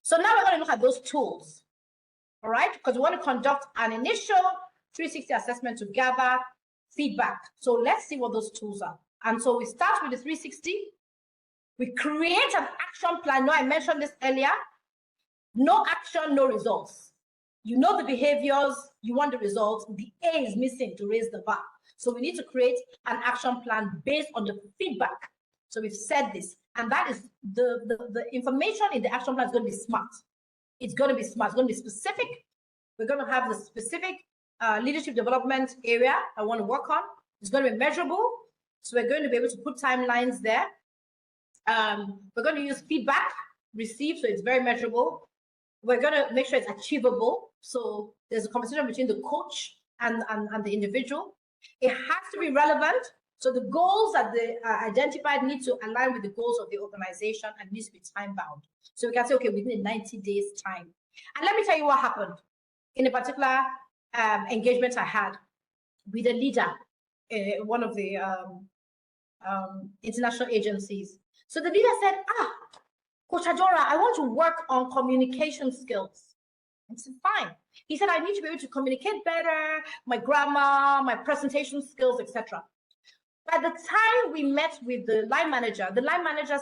So now we're going to look at those tools, all right? Because we want to conduct an initial 360 assessment to gather feedback. So let's see what those tools are. And so we start with the 360. We create an action plan. No, I mentioned this earlier. No action, no results. You know the behaviors, you want the results. The A is missing to raise the bar. So we need to create an action plan based on the feedback. So we've said this, and that is the information in the action plan is going to be smart. It's going to be smart. It's going to be specific. We're going to have the specific leadership development area I want to work on. It's going to be measurable. So we're going to be able to put timelines there. We're going to use feedback received, so it's very measurable. We're going to make sure it's achievable. So there's a conversation between the coach and the individual. It has to be relevant. So the goals that they identified need to align with the goals of the organization and needs to be time bound. So we can say, okay, within 90 days time. And let me tell you what happened in a particular engagement I had with a leader, one of the international agencies. So the leader said, Coach Adora, I want to work on communication skills. I said, fine. He said, I need to be able to communicate better, my grammar, my presentation skills, etc. By the time we met with the line manager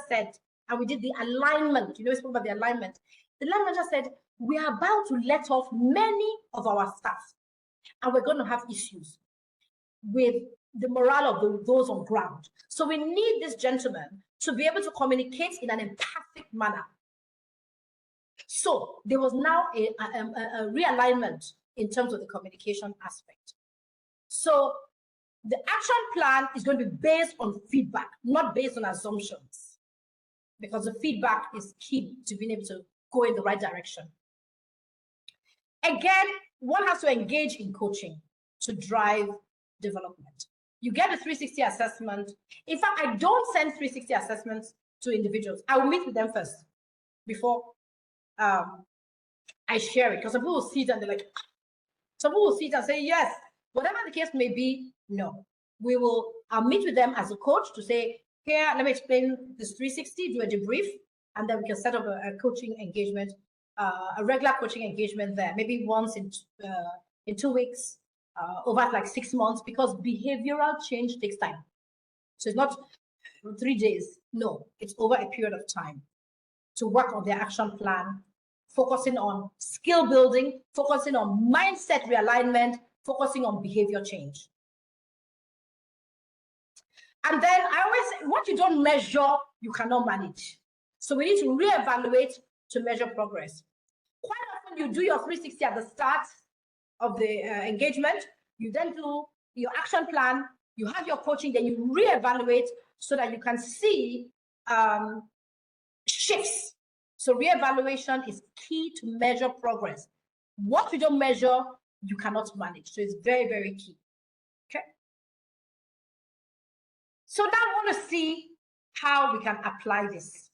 said, and we did the alignment, we spoke about the alignment. The line manager said, we are about to let off many of our staff, and we're going to have issues with the morale of those on ground. So we need this gentleman to be able to communicate in an empathic manner. So there was now a realignment in terms of the communication aspect. So the action plan is going to be based on feedback, not based on assumptions, because the feedback is key to being able to go in the right direction. Again, one has to engage in coaching to drive development. You get a 360 assessment. In fact, I don't send 360 assessments to individuals. I will meet with them first before I share it, because some people will see it and they're like, some people will see it and say, yes, whatever the case may be, no. I'll meet with them as a coach to say, here, let me explain this 360, do a debrief, and then we can set up a coaching engagement, a regular coaching engagement there, maybe once in 2 weeks, over like 6 months, because behavioral change takes time. So it's not 3 days. No, it's over a period of time to work on the action plan, focusing on skill building, focusing on mindset realignment, focusing on behavior change. And then I always say, what you don't measure, you cannot manage. So we need to reevaluate to measure progress. Quite often you do your 360 at the start of the engagement, you then do your action plan, you have your coaching, then you reevaluate so that you can see shifts. So reevaluation is key to measure progress. What you don't measure, you cannot manage. So it's very, very key. Okay. So now I want to see how we can apply this.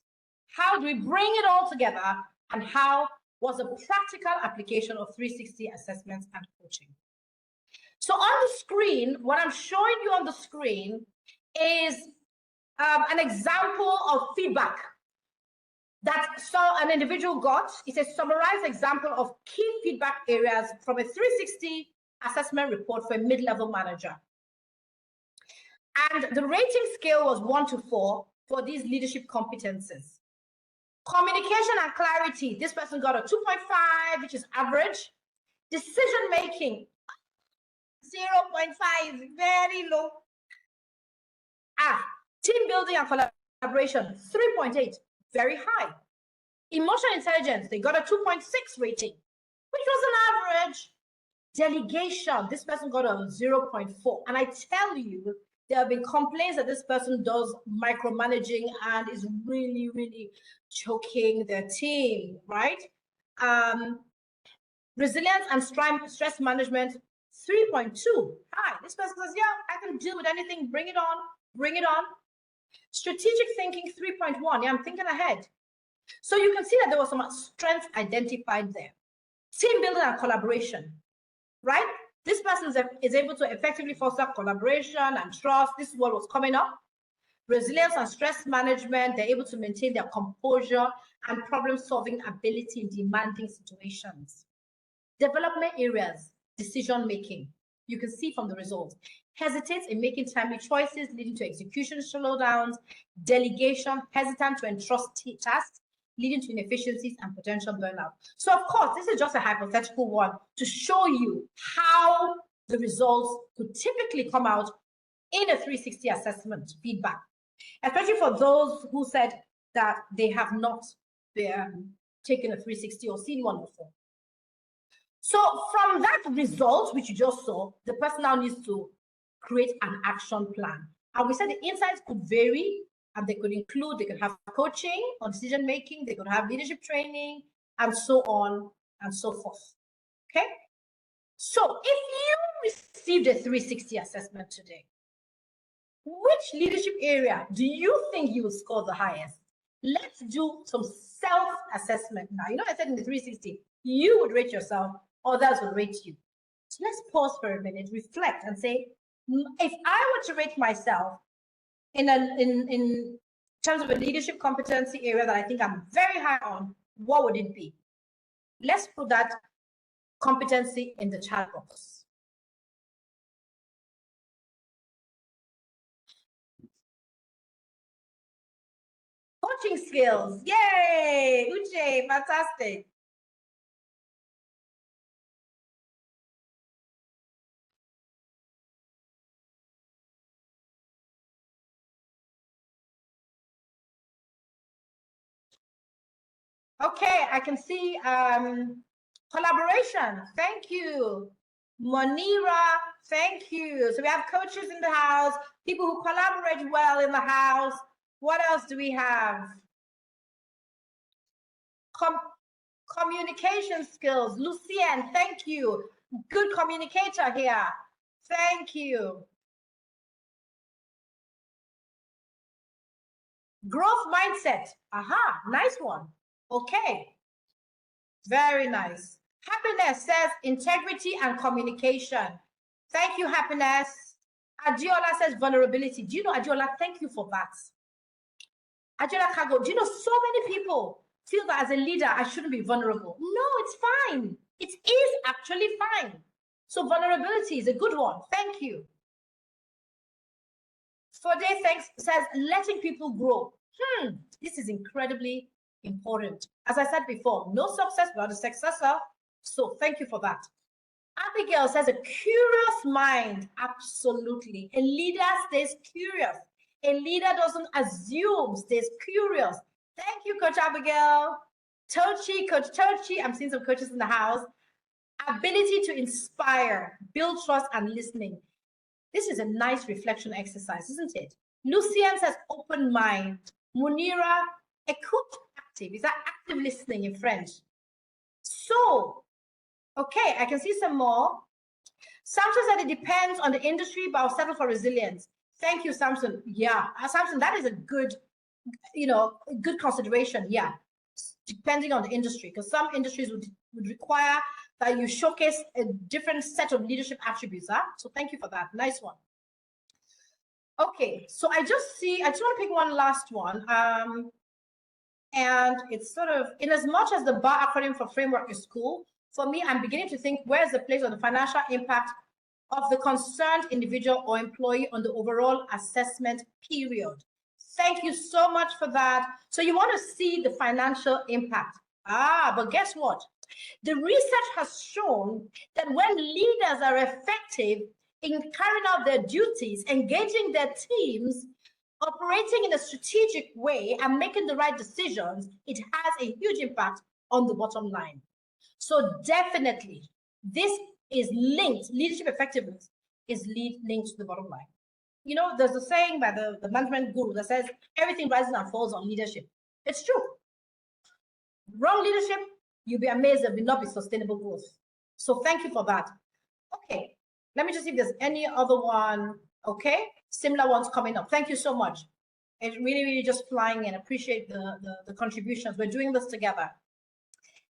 How do we bring it all together, and how was a practical application of 360 assessments and coaching? So on the screen, what I'm showing you on the screen is an example of feedback that an individual got. It's a summarized example of key feedback areas from a 360 assessment report for a mid-level manager. And the rating scale was 1 to 4 for these leadership competencies. Communication and clarity, this person got a 2.5, which is average. Decision making, 0.5, very low. Team building and collaboration, 3.8, very high. Emotional intelligence, they got a 2.6 rating, which was an average. Delegation, this person got a 0.4. And I tell you, there have been complaints that this person does micromanaging and is really, really choking their team, right? Resilience and stress management, 3.2. Hi, this person says, yeah, I can deal with anything, bring it on, bring it on. Strategic thinking, 3.1. Yeah, I'm thinking ahead. So you can see that there was some strengths identified there. Team building and collaboration, right? This person is able to effectively foster collaboration and trust. This is what was coming up. resilience and stress management. They're able to maintain their composure and problem-solving ability in demanding situations. Development areas, decision-making. You can see from the results. Hesitates in making timely choices, leading to execution slowdowns. Delegation, hesitant to entrust tasks, leading to inefficiencies and potential burnout. So of course, this is just a hypothetical one to show you how the results could typically come out in a 360 assessment feedback, especially for those who said that they have not taken a 360 or seen one before. So from that result, which you just saw, the person now needs to create an action plan. And we said the insights could vary, and they could include, they could have coaching on decision making, they could have leadership training, and so on and so forth. Okay? So if you received a 360 assessment today, which leadership area do you think you will score the highest? Let's do some self-assessment now. You know, I said in the 360, you would rate yourself, others will rate you. So let's pause for a minute, reflect, and say, if I were to rate myself in terms of a leadership competency area that I think I'm very high on, what would it be? Let's put that competency in the chat box. Coaching skills, yay! Uche, fantastic. Okay, I can see collaboration. Thank you. Monira, thank you. So we have coaches in the house, people who collaborate well in the house. What else do we have? Communication skills. Lucien, thank you. Good communicator here. Thank you. Growth mindset. Aha, nice one. Okay. Very nice. Happiness says integrity and communication. Thank you, Happiness. Adiola says vulnerability. Do you know, Adiola, thank you for that. Adiola Kago, do you know so many people feel that as a leader, I shouldn't be vulnerable? No, it's fine. It is actually fine. So vulnerability is a good one. Thank you. Fode thanks says letting people grow. This is incredibly important. As I said before, no success without a successor. So thank you for that. Abigail says a curious mind. Absolutely. A leader stays curious. A leader doesn't assume, stays curious. Thank you, Coach Abigail. Tochi, Coach Tochi. I'm seeing some coaches in the house. Ability to inspire, build trust, and listening. This is a nice reflection exercise, isn't it? Lucien says open mind. Munira, écoute active. Is that active listening in French? So, okay, I can see some more. Samson said it depends on the industry, but I'll settle for resilience. Thank you, Samson. Yeah, Samson, that is a good, good consideration. Yeah, depending on the industry, because some industries would require that you showcase a different set of leadership attributes. So thank you for that. Nice one. Okay, so I just want to pick one last one. And it's sort of, in as much as the BAR acronym for framework is cool, for me, I'm beginning to think, where's the place of the financial impact of the concerned individual or employee on the overall assessment period? Thank you so much for that. So you want to see the financial impact. But guess what? The research has shown that when leaders are effective in carrying out their duties, engaging their teams, operating in a strategic way, and making the right decisions, it has a huge impact on the bottom line. So definitely, this is linked, leadership effectiveness is linked to the bottom line. You know, there's a saying by the management guru that says, everything rises and falls on leadership. It's true. Wrong leadership, you'll be amazed there will not be sustainable growth. So thank you for that. Okay, let me just see if there's any other one. Okay, similar ones coming up. Thank you so much. It's really, really just flying in. Appreciate the contributions. We're doing this together.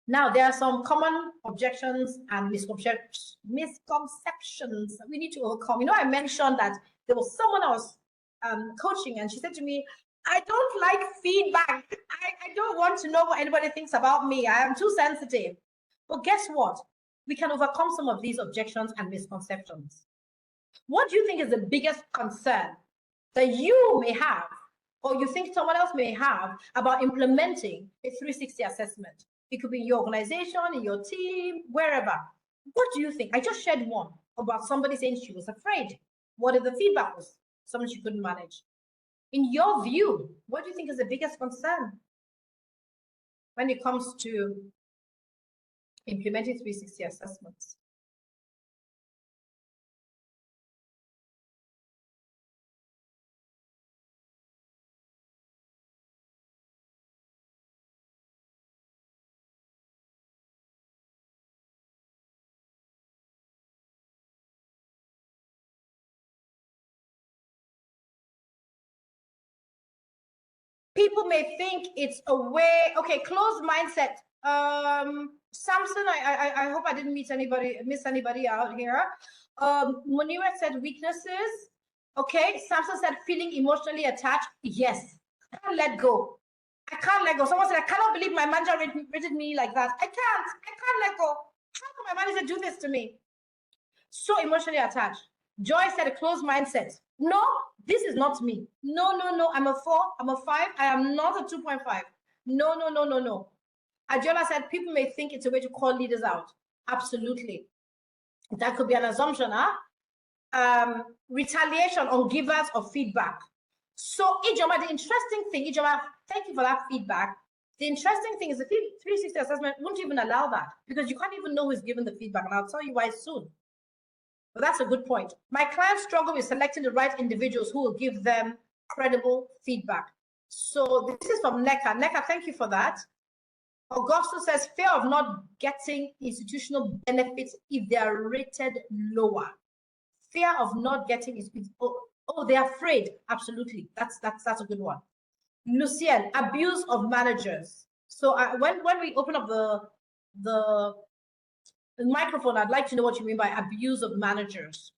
Now, there are some common objections and misconceptions that we need to overcome. You know, I mentioned that there was someone else coaching, and she said to me, I don't like feedback. I don't want to know what anybody thinks about me. I am too sensitive. But guess what? We can overcome some of these objections and misconceptions. What do you think is the biggest concern that you may have, or you think someone else may have, about implementing a 360 assessment? It could be in your organization, in your team, wherever. What do you think? I just shared one about somebody saying she was afraid. What if the feedback was something she couldn't manage? In your view, what do you think is the biggest concern when it comes to implementing 360 assessments? People may think it's a way, okay, closed mindset. Samson, I hope I didn't miss anybody out here. Munira said weaknesses. Okay, Samson said feeling emotionally attached. Yes, I can't let go. I can't let go. Someone said, I cannot believe my manager rated me like that. I can't let go. How can my manager do this to me? So emotionally attached. Joy said a closed mindset. No, this is not me. No, I'm a 4, I'm a 5. I am not a 2.5. No. Adiola said people may think it's a way to call leaders out. Absolutely. That could be an assumption, huh? Retaliation on givers of feedback. So, Ijoma, the interesting thing, Ijoma, thank you for that feedback. The interesting thing is the 360 assessment won't even allow that, because you can't even know who's giving the feedback, and I'll tell you why soon. But that's a good point. My clients struggle with selecting the right individuals who will give them credible feedback. So this is from Neka. Neka, thank you for that. Augusto says, fear of not getting institutional benefits if they are rated lower. Fear of not getting, they're afraid. Absolutely. That's a good one. Lucien, abuse of managers. So when we open up the microphone, I'd like to know what you mean by abuse of managers.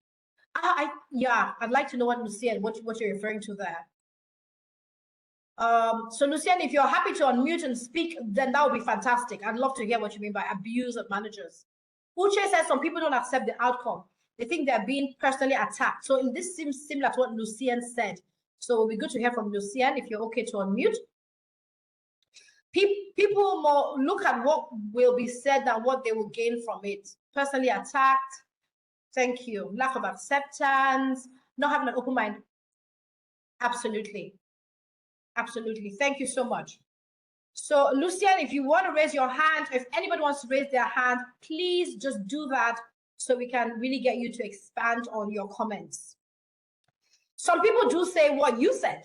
I'd like to know what Lucien, what you're referring to there. So Lucien, if you're happy to unmute and speak, then that would be fantastic. I'd love to hear what you mean by abuse of managers. Uche says some people don't accept the outcome. They think they're being personally attacked. So this seems similar to what Lucien said. So it'll be good to hear from Lucien if you're okay to unmute. People more look at what will be said than what they will gain from it. Personally attacked. Thank you. Lack of acceptance. Not having an open mind. Absolutely. Absolutely. Thank you so much. So, Lucien, if you want to raise your hand, if anybody wants to raise their hand, please just do that so we can really get you to expand on your comments. Some people do say what you said.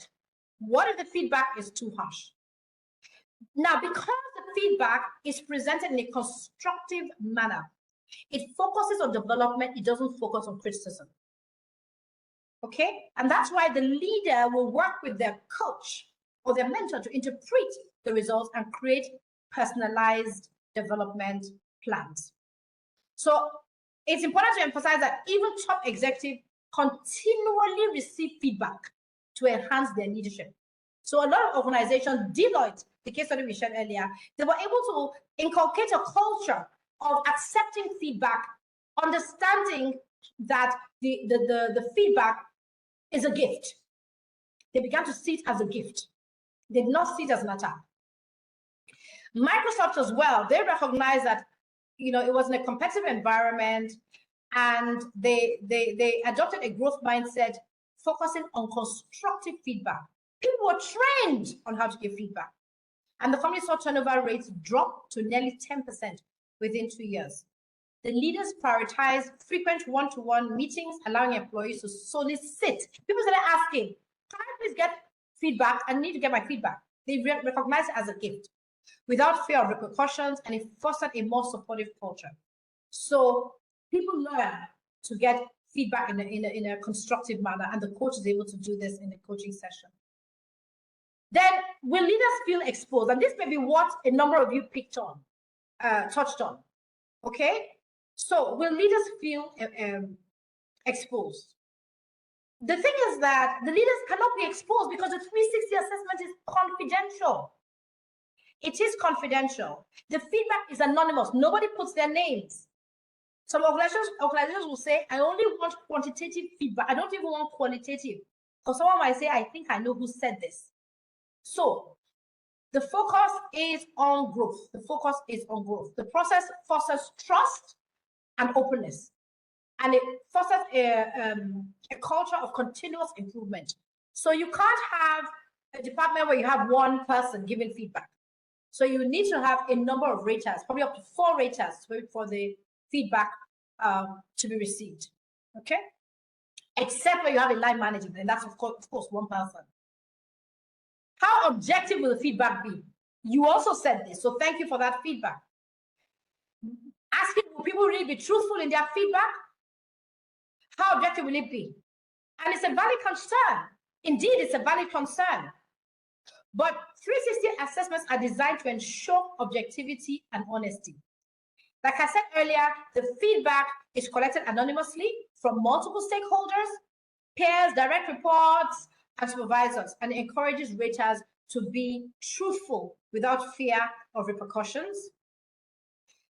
What if the feedback is too harsh? Now, because the feedback is presented in a constructive manner, it focuses on development, it doesn't focus on criticism. Okay? And that's why the leader will work with their coach or their mentor to interpret the results and create personalized development plans. So it's important to emphasize that even top executives continually receive feedback to enhance their leadership. So a lot of organizations, Deloitte, the case study we shared earlier, they were able to inculcate a culture of accepting feedback, understanding that the feedback is a gift. They began to see it as a gift. They did not see it as an attack. Microsoft as well, they recognize that, it was in a competitive environment, and they adopted a growth mindset focusing on constructive feedback. People were trained on how to give feedback. And the company saw turnover rates drop to nearly 10% within 2 years. The leaders prioritized frequent one-to-one meetings, allowing employees to solicit. People started asking, can I please get feedback? I need to get my feedback. They recognized it as a gift without fear of repercussions, and it fostered a more supportive culture. So people learn to get feedback in a constructive manner, and the coach is able to do this in a coaching session. Then will leaders feel exposed? And this may be what a number of you touched on. Okay? So will leaders feel exposed? The thing is that the leaders cannot be exposed because the 360 assessment is confidential. It is confidential. The feedback is anonymous. Nobody puts their names. Some organizations will say, I only want quantitative feedback. I don't even want qualitative. Or someone might say, I think I know who said this. So the focus is on growth. The focus is on growth. The process fosters trust and openness. And it fosters a culture of continuous improvement. So you can't have a department where you have one person giving feedback. So you need to have a number of raters, probably up to 4 raters for the feedback to be received. Okay? Except when you have a line manager, and that's of course one person. How objective will the feedback be? You also said this, so thank you for that feedback. Asking, will people really be truthful in their feedback? How objective will it be? And it's a valid concern. Indeed, it's a valid concern. But 360 assessments are designed to ensure objectivity and honesty. Like I said earlier, the feedback is collected anonymously from multiple stakeholders, peers, direct reports, and supervisors, and encourages raters to be truthful without fear of repercussions.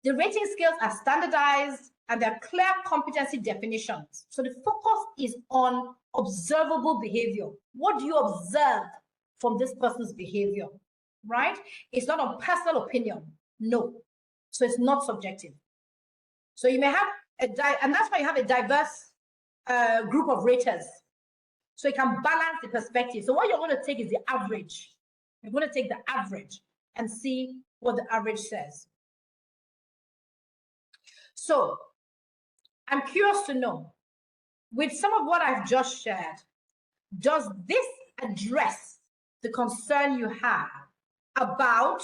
The rating scales are standardized and there are clear competency definitions. So the focus is on observable behavior. What do you observe from this person's behavior, right? It's not on personal opinion, no. So it's not subjective. So you may have and that's why you have a diverse group of raters. So you can balance the perspective. So what you're going to take is the average. You're going to take the average and see what the average says. So I'm curious to know, with some of what I've just shared, does this address the concern you have about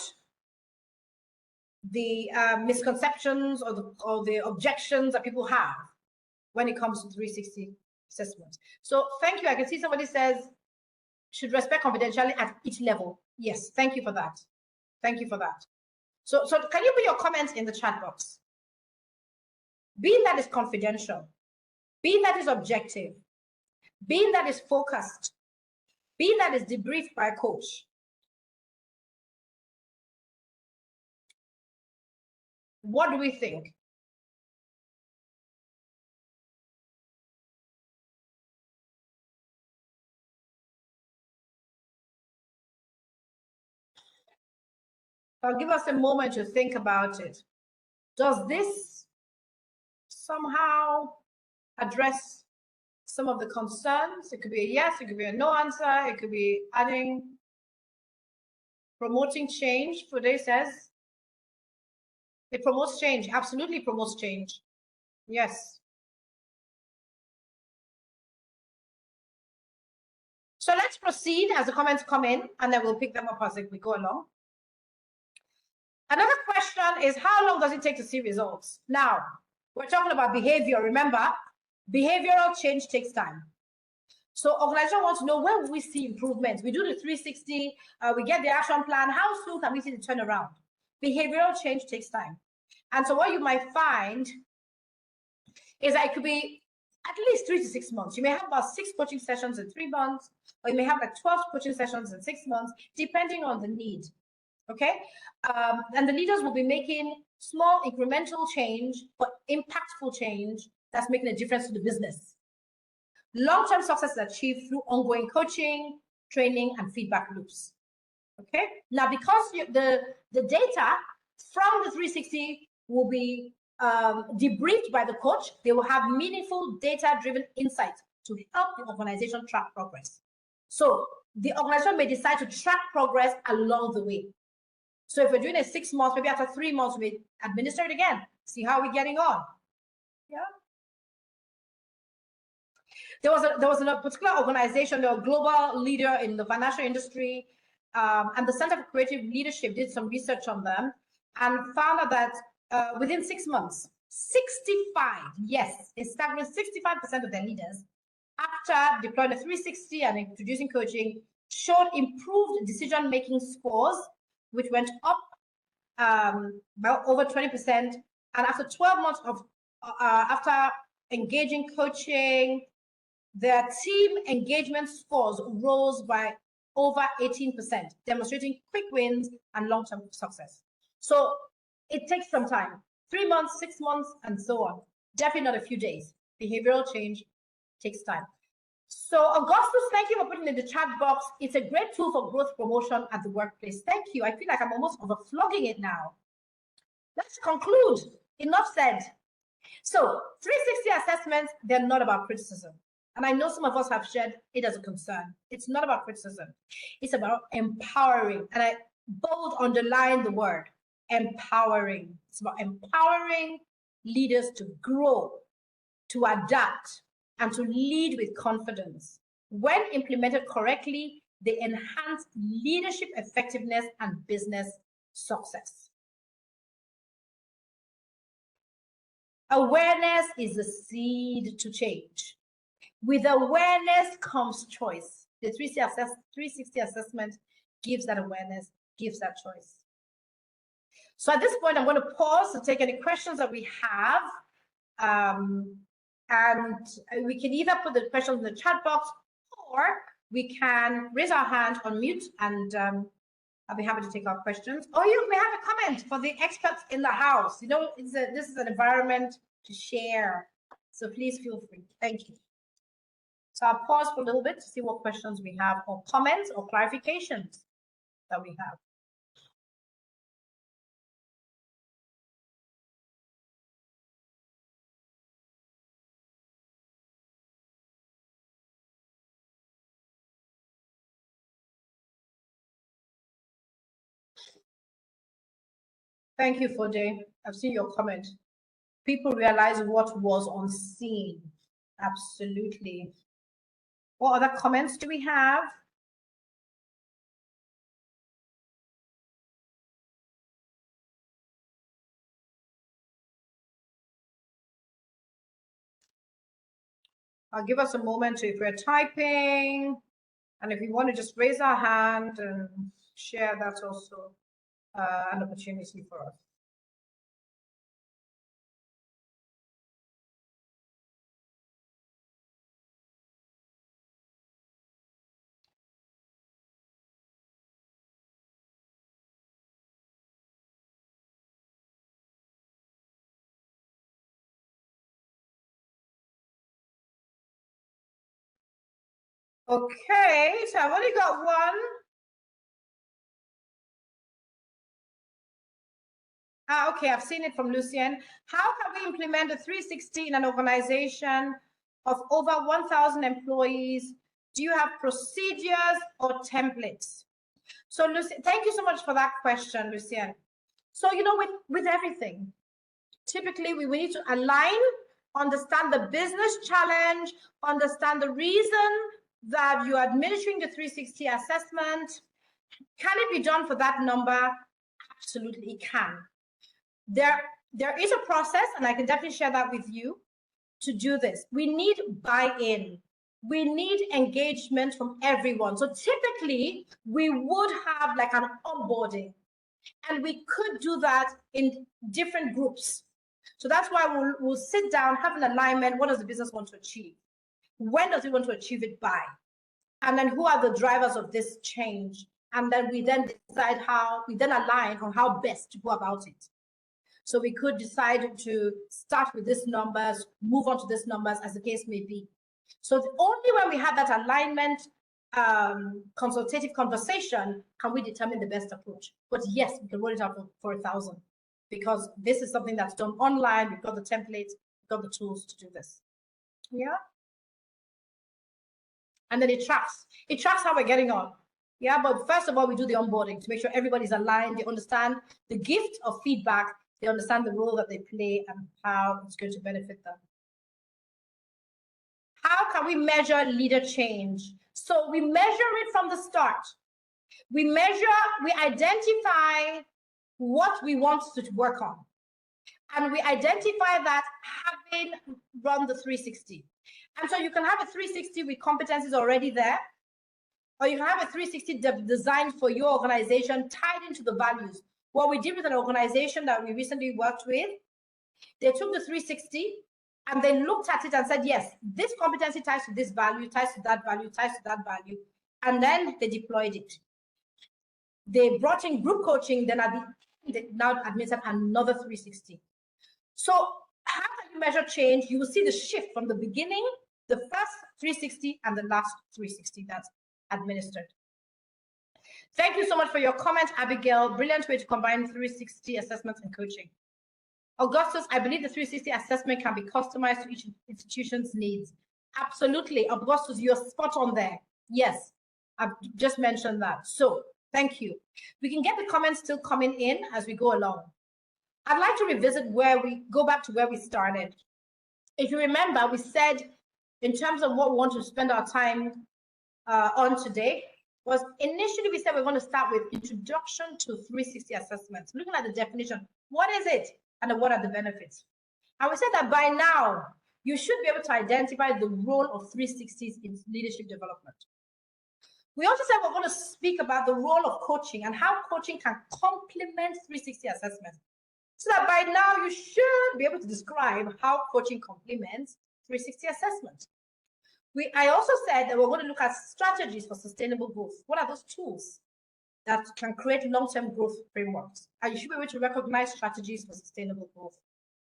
the misconceptions or the objections that people have when it comes to 360 assessment? So thank you. I can see somebody says, should respect confidentiality at each level. Yes, thank you for that. Thank you for that. So can you put your comments in the chat box? Being that is confidential, being that is objective, being that is focused, being that is debriefed by a coach, what do we think? I'll give us a moment to think about it. Does this somehow address some of the concerns? It could be a yes, it could be a no answer, it could be adding, promoting change. Fude says, it promotes change, absolutely promotes change. Yes. So let's proceed as the comments come in, and then we'll pick them up as we go along. Another question is, how long does it take to see results? Now, we're talking about behavior. Remember, behavioral change takes time. So organization wants to know, when will we see improvements? We do the 360, we get the action plan. How soon can we see the turnaround? Behavioral change takes time. And so what you might find is that it could be at least 3 to 6 months. You may have about 6 coaching sessions in 3 months, or you may have like 12 coaching sessions in 6 months, depending on the need. Okay, and the leaders will be making small incremental change, but impactful change that's making a difference to the business. Long-term success is achieved through ongoing coaching, training, and feedback loops. Okay, now because the data from the 360 will be debriefed by the coach, they will have meaningful data-driven insights to help the organization track progress. So the organization may decide to track progress along the way. So if we're doing a 6 months, maybe after 3 months, we administer it again, see how we're getting on. Yeah. There was a particular organization, a global leader in the financial industry, and the Center for Creative Leadership did some research on them and found out that within 6 months, 65% of their leaders, after deploying a 360 and introducing coaching, showed improved decision-making scores, which went up by over 20%. And after 12 months of after engaging coaching, their team engagement scores rose by over 18%, demonstrating quick wins and long-term success. So it takes some time, 3 months, 6 months, and so on. Definitely not a few days. Behavioral change takes time. So Augustus, thank you for putting in the chat box. It's a great tool for growth promotion at the workplace. Thank you. I feel like I'm almost overflogging it now. Let's conclude. Enough said. So 360 assessments, they're not about criticism. And I know some of us have shared it as a concern. It's not about criticism. It's about empowering. And I bold underline the word empowering. It's about empowering leaders to grow, to adapt, and to lead with confidence. When implemented correctly, they enhance leadership effectiveness and business success. Awareness is the seed to change. With awareness comes choice. The 360 assessment gives that awareness, gives that choice. So at this point, I'm going to pause to take any questions that we have. And we can either put the questions in the chat box, or we can raise our hand, unmute, and I'll be happy to take our questions. Or you may have a comment for the experts in the house. You know, this is an environment to share. So please feel free. Thank you. So I'll pause for a little bit to see what questions we have, or comments or clarifications that we have. Thank you, Fode. I've seen your comment. People realize what was unseen. Absolutely. What other comments do we have? I'll give us a moment if we're typing, and if you want to just raise our hand and share, that's also an opportunity for us. Okay, so I've only got one. Okay, I've seen it from Lucien. How can we implement a 360 in an organization of over 1,000 employees? Do you have procedures or templates? So Lucien, thank you so much for that question, Lucien. So, you know, with everything, typically we need to align, understand the business challenge, understand the reason that you're administering the 360 assessment. Can it be done for that number? Absolutely, it can. There is a process, and I can definitely share that with you to do this. We need buy-in. We need engagement from everyone. So typically, we would have like an onboarding, and we could do that in different groups. So that's why we'll sit down, have an alignment. What does the business want to achieve? When does it want to achieve it by? And then who are the drivers of this change? And then we then decide how, we then align on how best to go about it. So we could decide to start with these numbers, move on to these numbers, as the case may be. So only when we have that alignment, consultative conversation, can we determine the best approach. But yes, we can roll it out for 1,000, because this is something that's done online. We've got the templates, we've got the tools to do this. Yeah. And then it tracks how we're getting on. Yeah, but first of all, we do the onboarding to make sure everybody's aligned. They understand the gift of feedback. They understand the role that they play and how it's going to benefit them. How can we measure leader change? So we measure it from the start. We identify what we want to work on. And we identify that having run the 360. And so you can have a 360 with competencies already there, or you can have a 360 designed for your organization, tied into the values. What we did with an organization that we recently worked with, they took the 360 And they looked at it and said, yes, this competency ties to this value, ties to that value, ties to that value. And then they deployed it. They brought in group coaching, then they now admitted another 360. So how can you measure change? You will see the shift from the beginning, the first 360 and the last 360 that's administered. Thank you so much for your comment, Abigail. Brilliant way to combine 360 assessments and coaching. Augustus, I believe the 360 assessment can be customized to each institution's needs. Absolutely, Augustus, you're spot on there. Yes, I've just mentioned that. So thank you. We can get the comments still coming in as we go along. I'd like to revisit go back to where we started. If you remember, we said in terms of what we want to spend our time on today, was initially we said we're going to start with introduction to 360 assessments, looking at the definition. What is it? And what are the benefits? And we said that by now, you should be able to identify the role of 360s in leadership development. We also said we're going to speak about the role of coaching and how coaching can complement 360 assessment. So that by now, you should be able to describe how coaching complements 360 assessment. I also said that we're going to look at strategies for sustainable growth. What are those tools that can create long-term growth frameworks? And you should be able to recognize strategies for sustainable growth.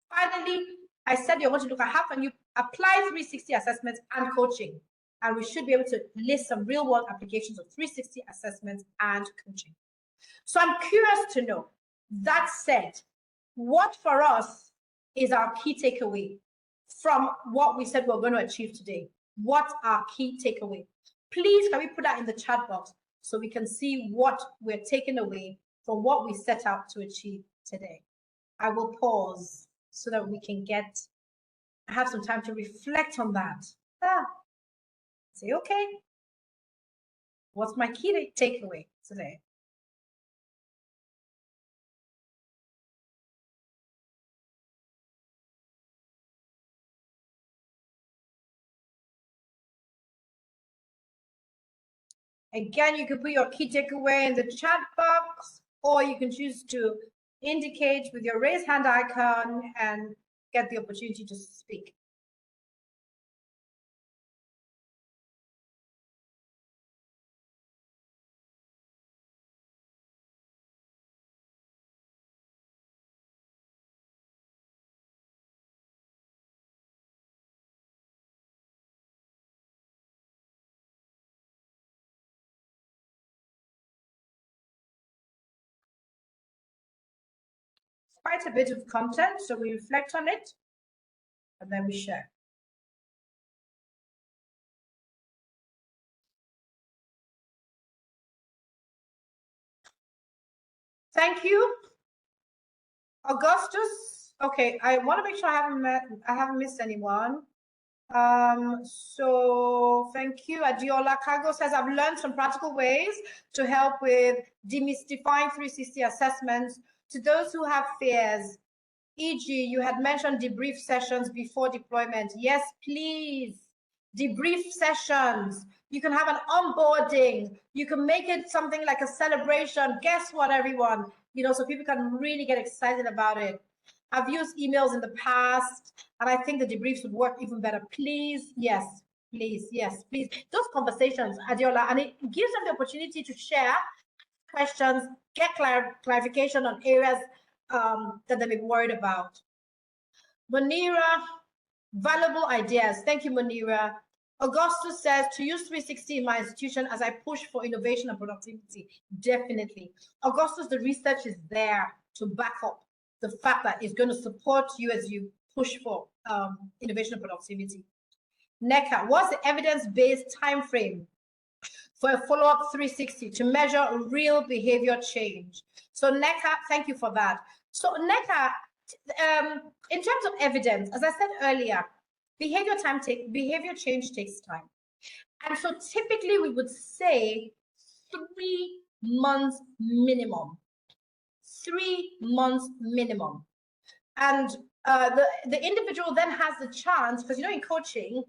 Finally, I said you're going to look at how can you apply 360 assessments and coaching. And we should be able to list some real-world applications of 360 assessments and coaching. So I'm curious to know, that said, what for us is our key takeaway from what we said we're going to achieve today? What's our key takeaway? Please, can we put that in the chat box so we can see what we're taking away from what we set out to achieve today? I will pause so that we can have some time to reflect on that. Say, okay, what's my key takeaway today? Again, you can put your key takeaway in the chat box, or you can choose to indicate with your raise hand icon and get the opportunity to speak. Quite a bit of content, so we reflect on it and then we share. Thank you, Augustus. Okay, I want to make sure I haven't missed anyone. So thank you. Adiola Cargo says, I've learned some practical ways to help with demystifying 360 assessments to those who have fears. E.g., you had mentioned debrief sessions before deployment. Yes, please. Debrief sessions. You can have an onboarding. You can make it something like a celebration. Guess what, everyone? So people can really get excited about it. I've used emails in the past, and I think the debriefs would work even better. Please, yes, please, yes, please. Those conversations, Adiola, and it gives them the opportunity to share questions, get clarification on areas that they've been worried about. Monira, valuable ideas. Thank you, Monira. Augustus says, to use 360 in my institution as I push for innovation and productivity. Definitely. Augustus, the research is there to back up the fact that it's going to support you as you push for innovation and productivity. NECA, what's the evidence-based time frame for a follow-up 360 to measure real behavior change? So NECA, thank you for that. So NECA, in terms of evidence, as I said earlier, behavior change takes time. And so typically we would say 3 months minimum. 3 months minimum. And the individual then has the chance, because in coaching,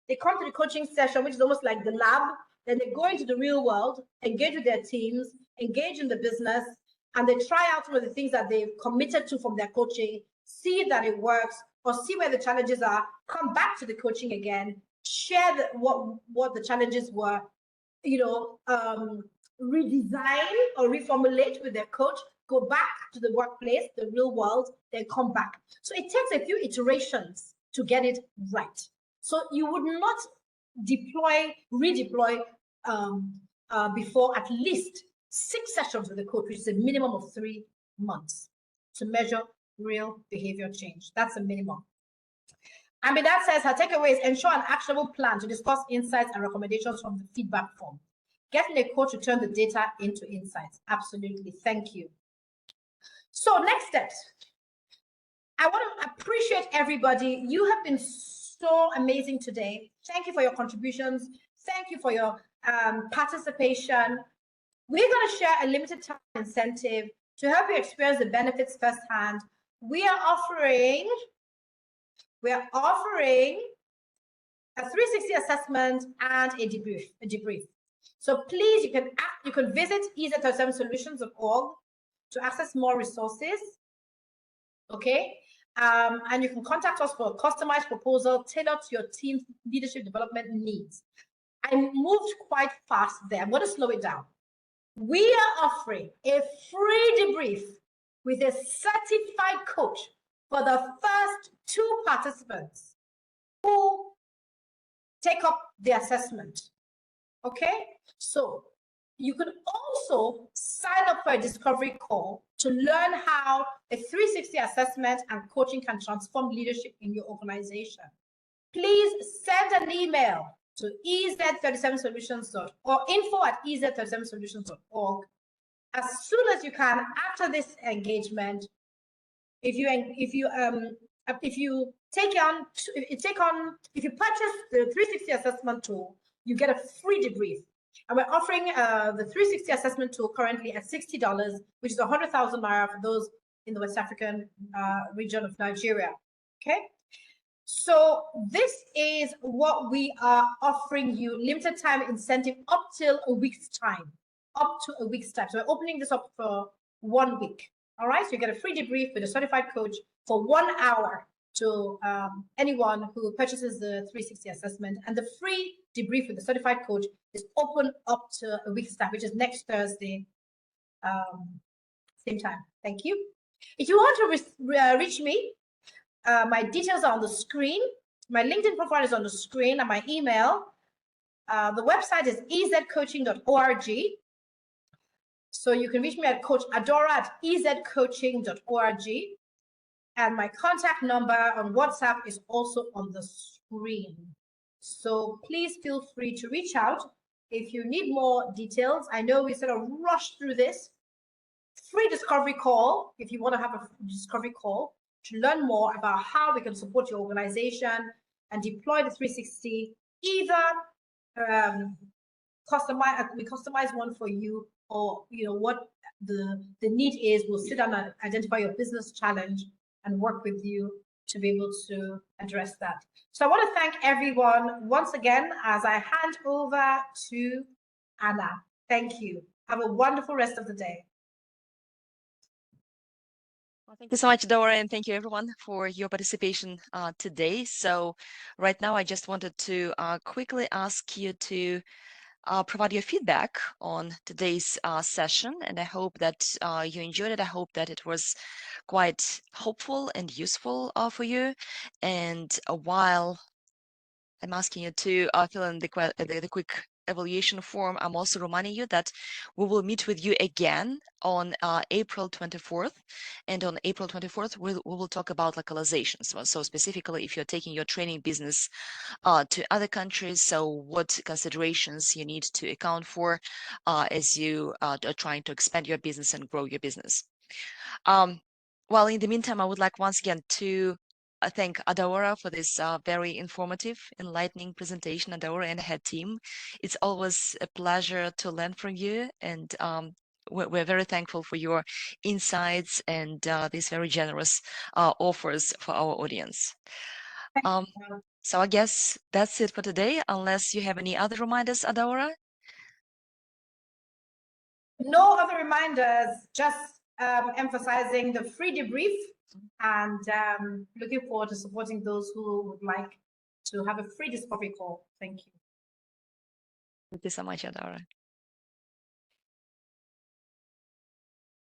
they come to the coaching session, which is almost like the lab, then they go into the real world, engage with their teams, engage in the business, and they try out some of the things that they've committed to from their coaching, see that it works, or see where the challenges are, come back to the coaching again, share what the challenges were, redesign or reformulate with their coach, go back to the workplace, the real world, then come back. So it takes a few iterations to get it right. So you would not redeploy before at least 6 sessions with the coach, which is a minimum of 3 months to measure real behavior change. That's a minimum. And with that says, her takeaway is ensure an actionable plan to discuss insights and recommendations from the feedback form. Getting a coach to turn the data into insights. Absolutely. Thank you. So next steps. I want to appreciate everybody. You have been so amazing today. Thank you for your contributions. Thank you for your participation. We're going to share a limited time incentive to help you experience the benefits firsthand. We are offering a 360 assessment and a debrief. So please, you can visit EZ37 Solutions.org to access more resources. Okay, and you can contact us for a customized proposal tailored to your team's leadership development needs. I moved quite fast there. I'm going to slow it down. We are offering a free debrief with a certified coach for the first 2 participants who take up the assessment. Okay, so you can also sign up for a discovery call to learn how a 360 assessment and coaching can transform leadership in your organization. Please send an email to EZ37solutions.org or info@EZ37solutions.org as soon as you can after this engagement. If you purchase the 360 assessment tool, you get a free debrief. And we're offering the 360 assessment tool currently at $60, which is 100,000 naira for those in the West African region of Nigeria. Okay, so this is what we are offering you: limited time incentive up till a week's time. So we're opening this up for 1 week. All right, so you get a free debrief with a certified coach for 1 hour to anyone who purchases the 360 assessment, and the free debrief with the certified coach is open up to a week's time, which is next Thursday, same time. Thank you. If you want to reach me, my details are on the screen. My LinkedIn profile is on the screen, and my email. The website is ezcoaching.org. So you can reach me at Coach Adora at ezcoaching.org. And my contact number on WhatsApp is also on the screen. So please feel free to reach out if you need more details. I know we sort of rushed through this. Free discovery call, if you want to have a discovery call to learn more about how we can support your organization and deploy the 360, either we customize one for you, or what the need is. We'll sit down and identify your business challenge and work with you to be able to address that. So I want to thank everyone once again as I hand over to Anna. Thank you. Have a wonderful rest of the day. Well, thank you so much, Dora, and thank you everyone for your participation today. So right now, I just wanted to quickly ask you to provide your feedback on today's session, and I hope that you enjoyed it. I hope that it was quite helpful and useful for you. And while I'm asking you to fill in the quick evaluation form, I'm also reminding you that we will meet with you again on April 24th. And on April 24th, we will talk about localizations. So specifically, if you're taking your training business to other countries, so what considerations you need to account for as you are trying to expand your business and grow your business. Well, in the meantime, I would like once again to thank Adaora for this very informative, enlightening presentation. Adaora and her team. It's always a pleasure to learn from you, and we're very thankful for your insights and these very generous offers for our audience. So I guess that's it for today, unless you have any other reminders, Adaora? No other reminders, just emphasizing the free debrief And looking forward to supporting those who would like to have a free discovery call. Thank you. Thank you so much, Adora.